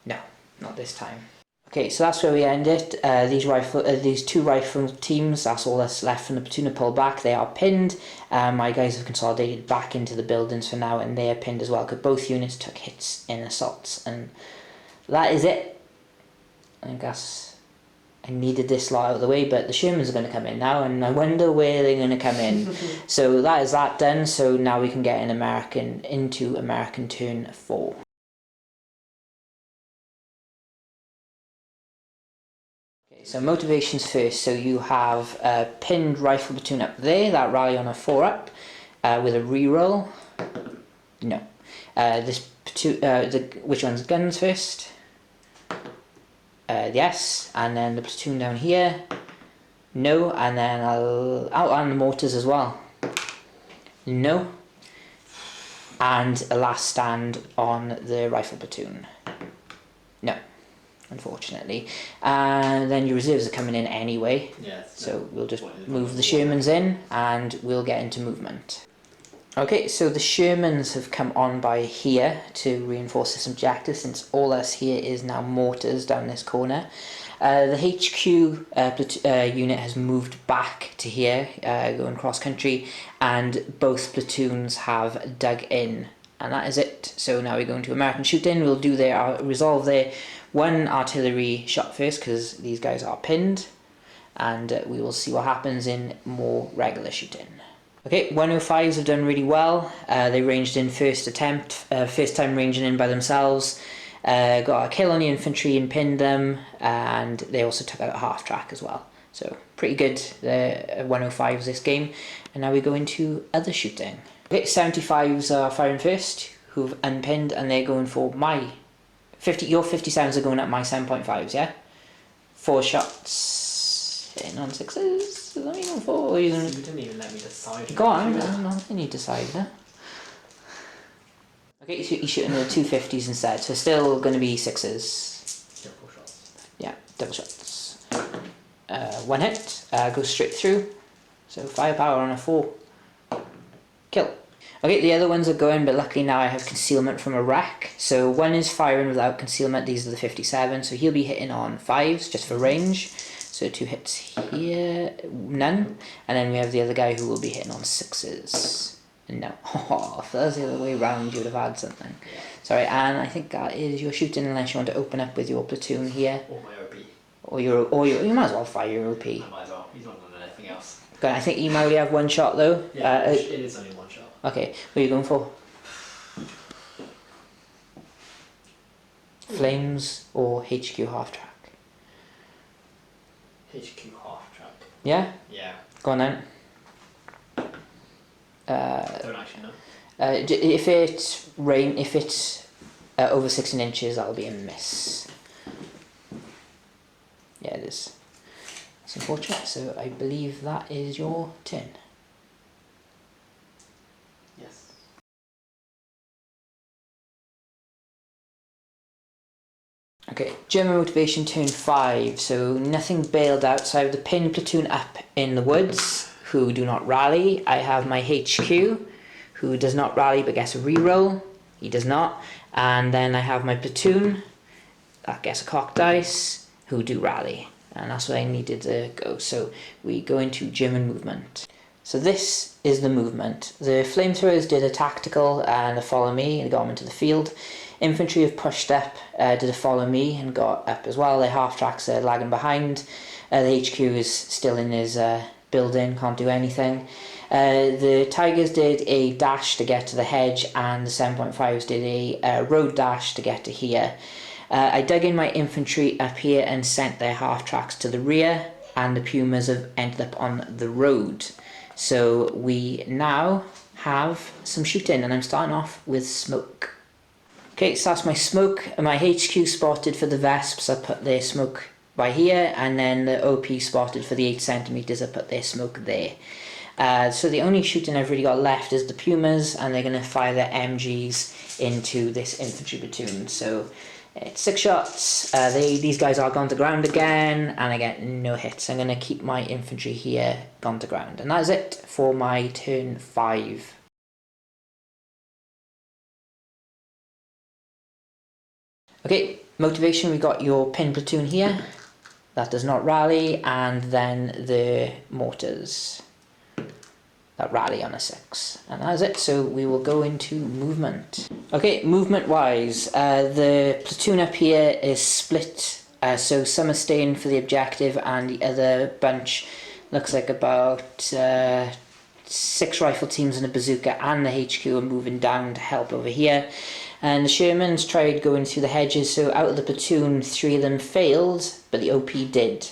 No, not this time. Okay, so that's where we end it. These two rifle teams, that's all that's left from the platoon to pull back. They are pinned. My guys have consolidated back into the buildings for now, and they are pinned as well, because both units took hits in assaults. And that is it. I guess I needed this lot out of the way, but the Shermans are going to come in now, and I wonder where they're going to come in. So that is that done. So now we can get into American turn 4. So motivations first. So you have a pinned rifle platoon up there that rally on a 4-up with a reroll. No. This platoon. Which one's guns first? Yes. And then the platoon down here. No. And then I'll outline the mortars as well. No. And a last stand on the rifle platoon. No. Unfortunately. And then your reserves are coming in anyway. Yes. So we'll just move the Shermans in and we'll get into movement. Okay, so the Shermans have come on by here to reinforce this objective, since all us here is now mortars down this corner. The HQ unit has moved back to here, going cross country, and both platoons have dug in. And that is it. So now we're going to American shoot-in. We'll do resolve their one artillery shot first, because these guys are pinned, and we will see what happens in more regular shooting. Okay, 105s have done really well. They ranged in first attempt, first time ranging in by themselves. Got a kill on the infantry and pinned them, and they also took out a half track as well. So pretty good, the 105s this game. And now we go into other shooting. Okay, 75s are firing first, who've unpinned, and they're going for my 50. Your 57s are going at my 7.5s, yeah? 4 shots, hitting on 6s. Let me go 4. You didn't even let me decide. Go on, nothing you decided. Okay, so you're shooting the 250s instead, so still going to be 6s. Double shots. Yeah, double shots. 1 hit, goes straight through. So firepower on a 4. Kill. Okay, the other ones are going, but luckily now I have concealment from a wreck. So one is firing without concealment. These are the 57, so he'll be hitting on 5s just for range. So 2 hits here, none. And then we have the other guy who will be hitting on 6s. No. Oh, if that was the other way around, you would have had something. Sorry, and I think that is your shooting, unless you want to open up with your platoon here. Or my OP. Or you might as well fire your OP. I might as well. He's not done anything else. I think you might only have 1 shot though. Yeah, it is only 1 shot. Okay, what are you going for? Flames or HQ half track? HQ half track. Yeah? Yeah. Go on then. Don't actually know. If it's over 16 inches, that'll be a miss. Yeah, it is. It's unfortunate. So I believe that is your turn. Yes. Okay, German motivation turn 5. So nothing bailed outside of the pinned platoon up in the woods, who do not rally. I have my HQ, who does not rally but gets a reroll. He does not. And then I have my platoon, that gets a cock dice, who do rally. And that's where I needed to go. So we go into German movement. So this is the movement. The flamethrowers did a tactical and a follow me and got them into the field. Infantry have pushed up, did a follow me and got up as well. Their half tracks are lagging behind. The HQ is still in his building, can't do anything. The Tigers did a dash to get to the hedge, and the 7.5s did a road dash to get to here. I dug in my infantry up here and sent their half tracks to the rear, and the Pumas have ended up on the road. So we now have some shooting, and I'm starting off with smoke. Okay, so that's my smoke. My HQ spotted for the Vesps, I put their smoke by here, and then the OP spotted for the 8 centimeters, I put their smoke there. So the only shooting I've really got left is the Pumas, and they're going to fire their MGs into this infantry platoon. So it's 6 shots. These guys are gone to ground again, and I get no hits. I'm going to keep my infantry here gone to ground, and that is it for my turn 5. Okay, motivation, we got your pin platoon here. That does not rally, and then the mortars that rally on a 6. And that's it, so we will go into movement. Okay, movement wise, the platoon up here is split, so some are staying for the objective, and the other bunch looks like about 6 rifle teams and a bazooka and the HQ are moving down to help over here. And the Shermans tried going through the hedges, so out of the platoon 3 of them failed, but the OP did.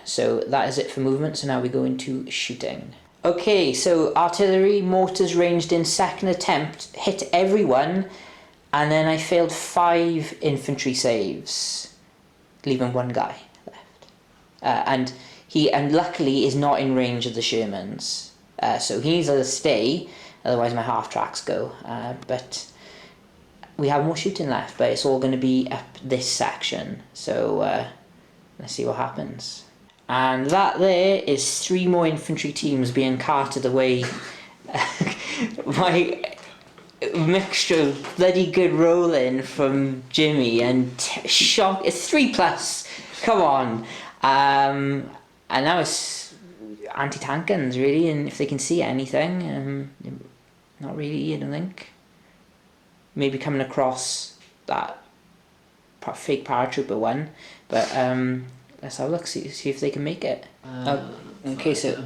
So that is it for movement, so now we go into shooting. Okay, so artillery, mortars ranged in second attempt, hit everyone, and then I failed 5 infantry saves, leaving 1 guy left. And he luckily is not in range of the Shermans, so he needs to stay, otherwise my half tracks go. But we have more shooting left, but it's all going to be up this section, so let's see what happens. And that there is 3 more infantry teams being carted away. My mixture of bloody good rolling from Jimmy and shock. It's 3+. Come on. And now it's anti-tank guns really, and if they can see anything, not really, I don't think. Maybe coming across that fake paratrooper one, but let's have a look, see if they can make it. Okay, so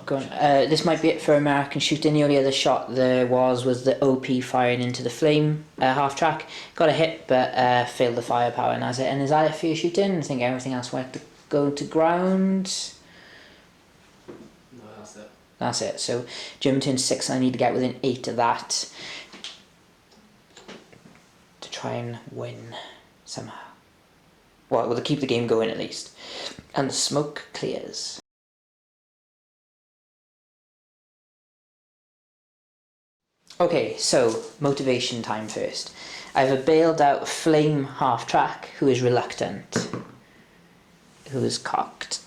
go on. This might be it for American shooting. The only other shot there was the OP firing into the flame half track. Got a hit, but failed the firepower, and that's it. And is that it for your shooting? I think everything else went to go to ground. No, that's it. That's it. So German turn 6, I need to get within 8 of that to try and win somehow. Well, to keep the game going at least. And the smoke clears. Okay, so motivation time first. I have a bailed out flame half track who is reluctant, who is cocked,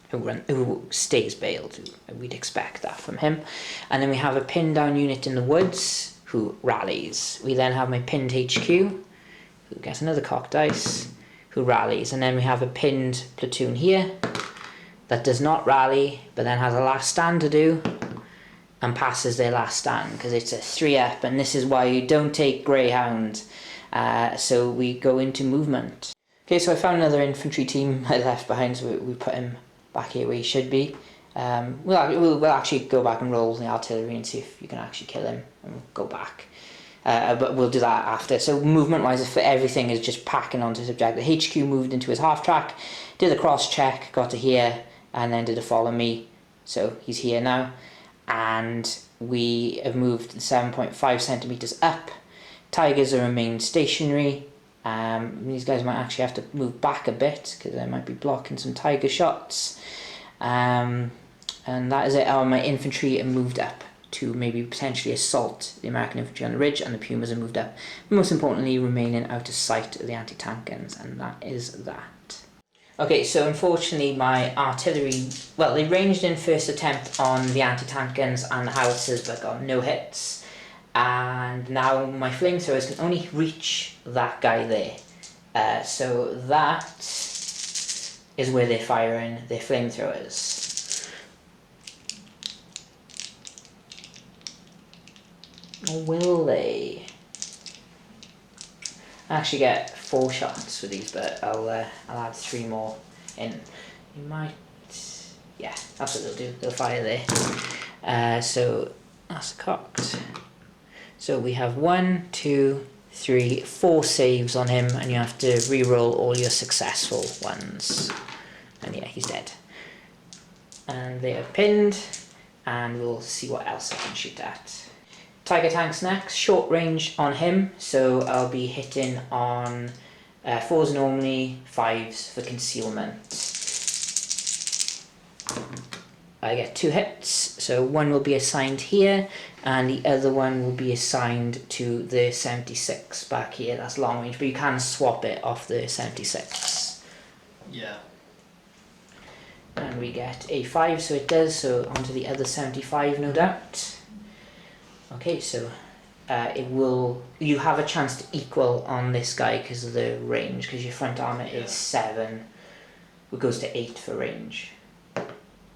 who stays bailed. We'd expect that from him. And then we have a pinned down unit in the woods who rallies. We then have my pinned HQ, who gets another cocked dice, who rallies. And then we have a pinned platoon here that does not rally, but then has a last stand to do and passes their last stand because it's a 3-up, and this is why you don't take Greyhound. So we go into movement. Okay, so I found another infantry team I left behind, so we put him back here where he should be. We'll actually go back and roll the artillery and see if you can actually kill him, and we'll go back. But we'll do that after. So movement wise, for everything is just packing onto his objective. The HQ moved into his half track, did a cross check, got to here, and then did a follow me. So he's here now. And we have moved 7.5 centimeters up. Tigers are remained stationary. These guys might actually have to move back a bit because they might be blocking some tiger shots. And that is it. My infantry are moved up to maybe potentially assault the American infantry on the ridge, and the Pumas are moved up. But most importantly, remaining out of sight of the anti-tank guns, and that is that. Okay, so unfortunately my artillery, well, they ranged in first attempt on the anti-tank guns and the howitzers, but got no hits. And now my flamethrowers can only reach that guy there. So that is where they're firing their flamethrowers. Or will they? I actually get 4 shots for these, but I'll add 3 more in. You might, Yeah, that's what they'll do. They'll fire there. So that's cocked. So we have 1, 2, 3, 4 saves on him, and you have to re-roll all your successful ones. And yeah, he's dead. And they are pinned, and we'll see what else I can shoot at. Tiger Tank's next, short range on him, so I'll be hitting on 4s normally, 5s for concealment. I get 2 hits, so one will be assigned here, and the other one will be assigned to the 76 back here. That's long range, but you can swap it off the 76. Yeah. And we get a 5, so it does, so onto the other 75, no doubt. Okay, so you have a chance to equal on this guy because of the range, because your front armor is 7, it goes to 8 for range.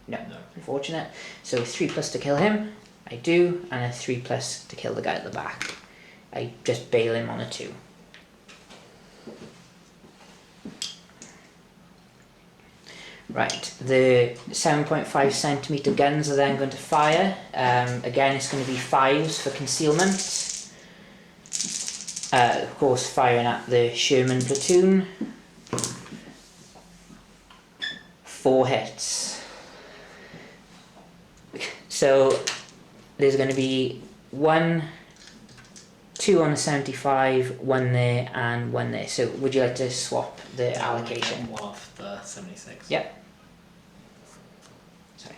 No, unfortunate. So 3+ to kill him, I do, and a 3+ to kill the guy at the back. I just bail him on a 2. Right, the 7.5 centimeter guns are then going to fire. Again, it's going to be 5s for concealment. Of course, firing at the Sherman platoon. 4 hits. So there's going to be 1, 2 on the 75, 1 there, and 1 there. So would you like to swap the allocation? One off the 76. Yep. Sorry.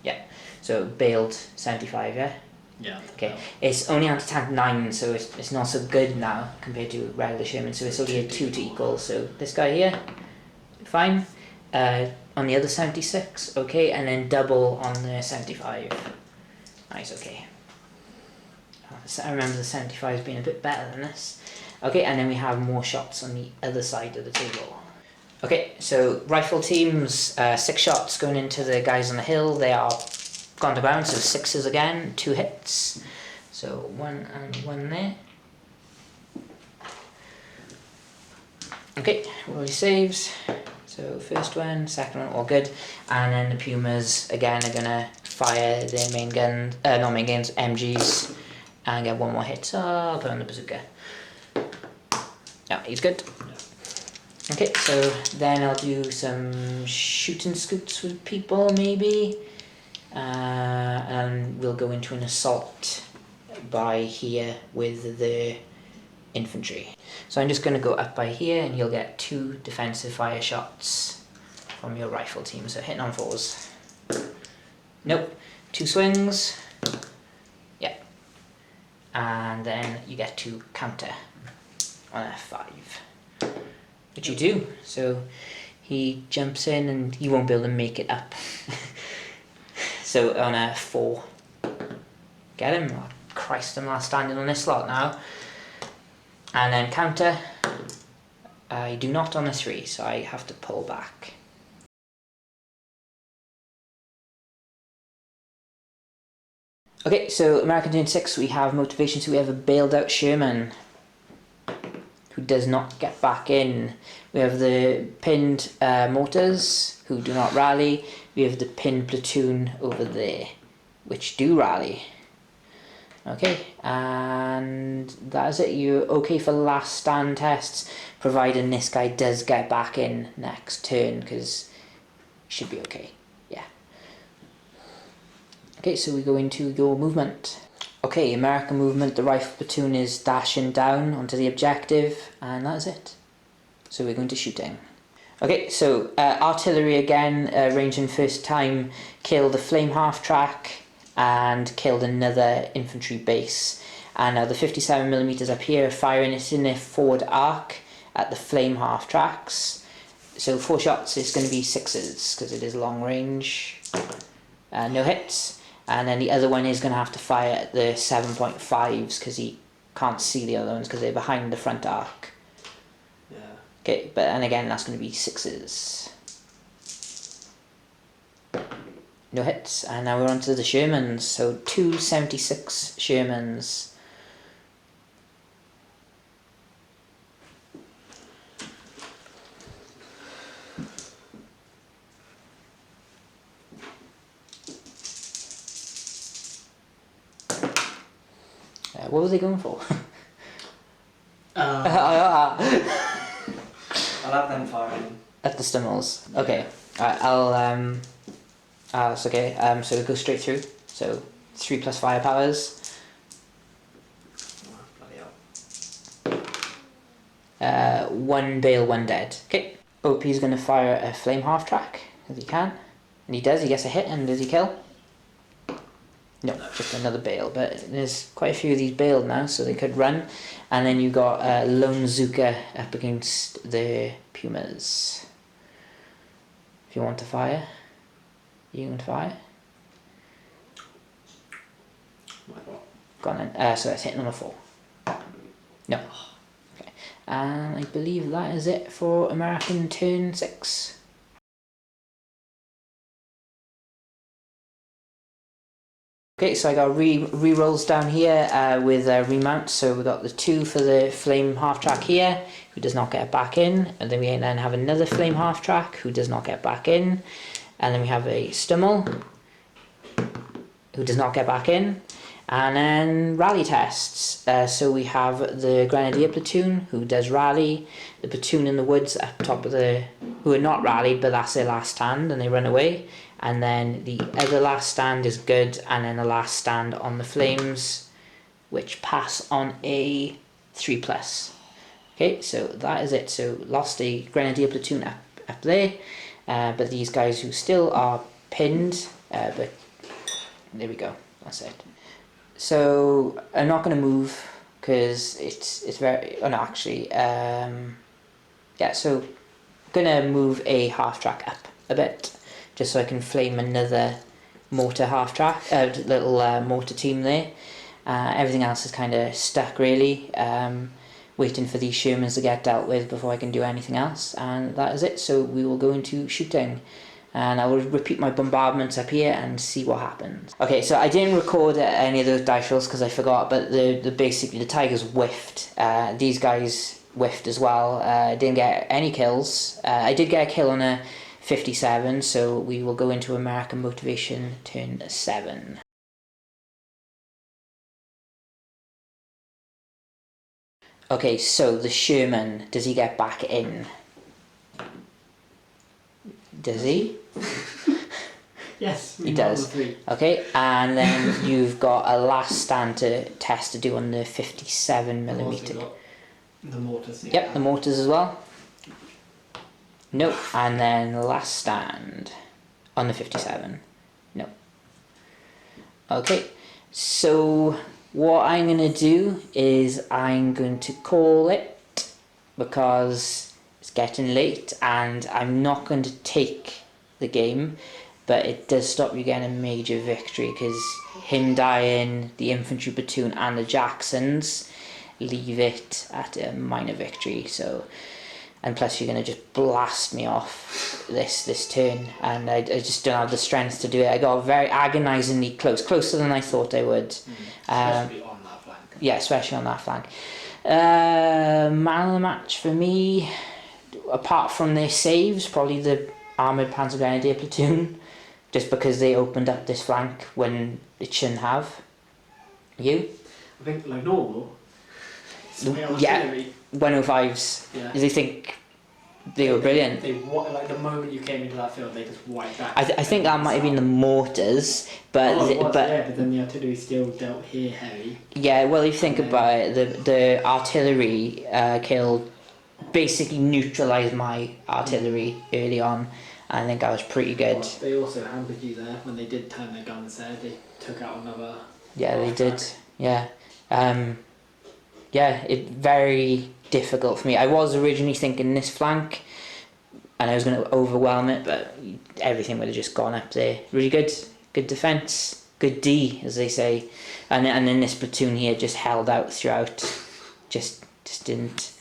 Yeah. So bailed 75, yeah? Yeah. Okay. It's only anti-tank 9, so it's not so good now compared to regular Sherman. So it's only a 2 to equal. So this guy here, fine. On the other 76, okay, and then double on the 75. Nice, okay. I remember the 75 being a bit better than this. Okay, and then we have more shots on the other side of the table. Okay, so rifle teams, 6 shots going into the guys on the hill. They are gone to ground, so 6s again, 2 hits. So 1 and 1 there. Okay, roll your saves. So first one, second one, all good. And then the Pumas again are gonna fire their main guns, not main guns, MGs, and get 1 more hit. So I'll put on the bazooka. Yeah, he's good. Okay, so then I'll do some shooting scoots with people maybe. And we'll go into an assault by here with the infantry. So I'm just going to go up by here, and you'll get 2 defensive fire shots from your rifle team. So hitting on 4s. Nope. 2 swings. Yeah. And then you get to counter on a 5. Which you do. So he jumps in and you won't be able to make it up. So on a 4. Get him. Oh, Christ, I'm not standing on this slot now. And then counter, I do not on a 3, so I have to pull back. Okay, so American turn 6, we have motivation, so we have a bailed out Sherman who does not get back in. We have the pinned mortars who do not rally. We have the pinned platoon over there, which do rally. Okay, and that is it. You're okay for last stand tests, providing this guy does get back in next turn, because he should be okay. Yeah. Okay, so we go into your movement. Okay, American movement, the rifle platoon is dashing down onto the objective, and that's it. So we're going to shooting. Okay, so artillery again, ranging first time, killed the flame half track, and killed another infantry base. And now the 57mm up here are firing it in their forward arc at the flame half tracks. So 4 shots is going to be 6s because it is long range. No hits. And then the other one is going to have to fire at the 7.5s because he can't see the other ones because they're behind the front arc. Yeah. Okay, and again that's going to be 6s. No hits, and now we're on to the Shermans. So 2 76 Shermans. What were they going for? I'll have them firing. At the Stummels. Okay. Alright, that's okay. So we go straight through. So 3 plus fire powers. Oh, bloody hell. 1 bale, 1 dead. Okay. OP's gonna fire a flame half track if he can. And he does, he gets a hit, and does he kill? No, just another bale, but there's quite a few of these bales now, so they could run. And then you got Lone Zuka up against the Pumas. If you want to fire, you want to fire? Go on then. So that's hitting on a 4. No. Okay. And I believe that is it for American turn 6. Okay, so I got re-rolls down here with remounts. So we got the 2 for the flame half track here, who does not get back in, and then we then have another flame half track who does not get back in, and then we have a Stummel who does not get back in, and then rally tests. So we have the Grenadier platoon who does rally, the platoon in the woods up top of the who are not rallied, but that's their last stand and they run away. And then the other last stand is good, and then the last stand on the flames, which pass on a 3+. Okay, so that is it. So lost a Grenadier platoon up there, but these guys who still are pinned, but there we go, that's it. So I'm not going to move because it's very, oh no actually, yeah, so I'm going to move a half track up a bit, just so I can flame another mortar half track, little mortar team there. Everything else is kind of stuck really, waiting for these Shermans to get dealt with before I can do anything else, and that is it. So we will go into shooting, and I will repeat my bombardments up here and see what happens. Okay, so I didn't record any of those dice rolls because I forgot, but basically the Tigers whiffed. These guys whiffed as well. Didn't get any kills. I did get a kill on a 57, so we will go into American motivation turn 7. Okay, so the Sherman, does he get back in? Does he? Yes, he does. Okay, and then you've got a last stand test to do on the 57mm. The mortars. Yep, the mortars as well. Nope. And then last stand on the 57. Nope. Okay, so what I'm going to do is I'm going to call it, because it's getting late and I'm not going to take the game, but it does stop you getting a major victory, because him dying, the infantry platoon and the Jacksons leave it at a minor victory. So, and plus you're going to just blast me off this turn, and I just don't have the strength to do it. I got very agonisingly closer than I thought I would. Especially on that flank. Yeah, especially on that flank. Man of the match for me, apart from their saves, probably the Armoured Panzer Grenadier platoon, just because they opened up this flank when it shouldn't have. You? I think like normal. Yeah, 105s. Yeah. Do you think they were brilliant? They like the moment you came into that field, they just wiped out. I think that might have been the mortars, but but then the artillery still dealt here heavy. Yeah, well, if you think about it, the artillery killed, basically neutralised my artillery early on. I think I was pretty good. But they also hampered you there when they did turn their guns there. They took out another. Yeah, they did. Yeah. Yeah, it very difficult for me. I was originally thinking this flank, and I was going to overwhelm it, but everything would have just gone up there. Really good defence, good D, as they say, and then this platoon here just held out throughout, just didn't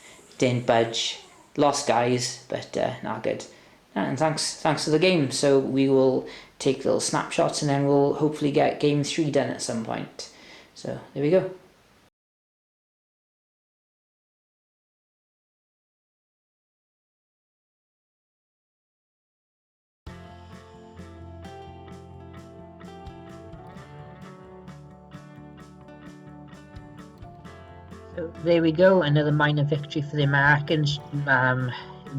budge. Lost guys, but not good. And thanks for the game. So we will take little snapshots, and then we'll hopefully get game 3 done at some point. So there we go. So there we go, another minor victory for the Americans.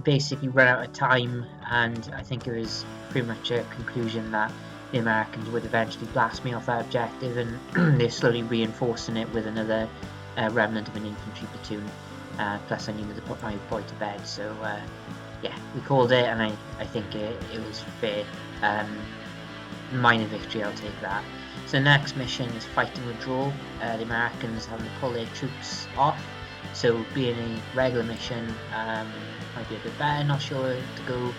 Basically run out of time, and I think it was pretty much a conclusion that the Americans would eventually blast me off that objective, and they're slowly reinforcing it with another remnant of an infantry platoon. Plus I needed to put my boy to bed, so yeah, we called it, and I think it was fair. Minor victory, I'll take that. So the next mission is fighting withdrawal. The Americans having to pull their troops off, so being a regular mission might be a bit better, not sure to go,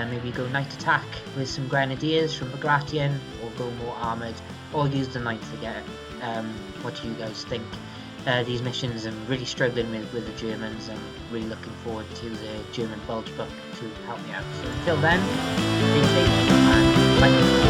maybe go night attack with some grenadiers from Bagration, or go more armoured, or use the ninth again. What do you guys think? These missions I'm really struggling with the Germans. I'm really looking forward to the German Bulge book to help me out. So until then, stay safe and bye.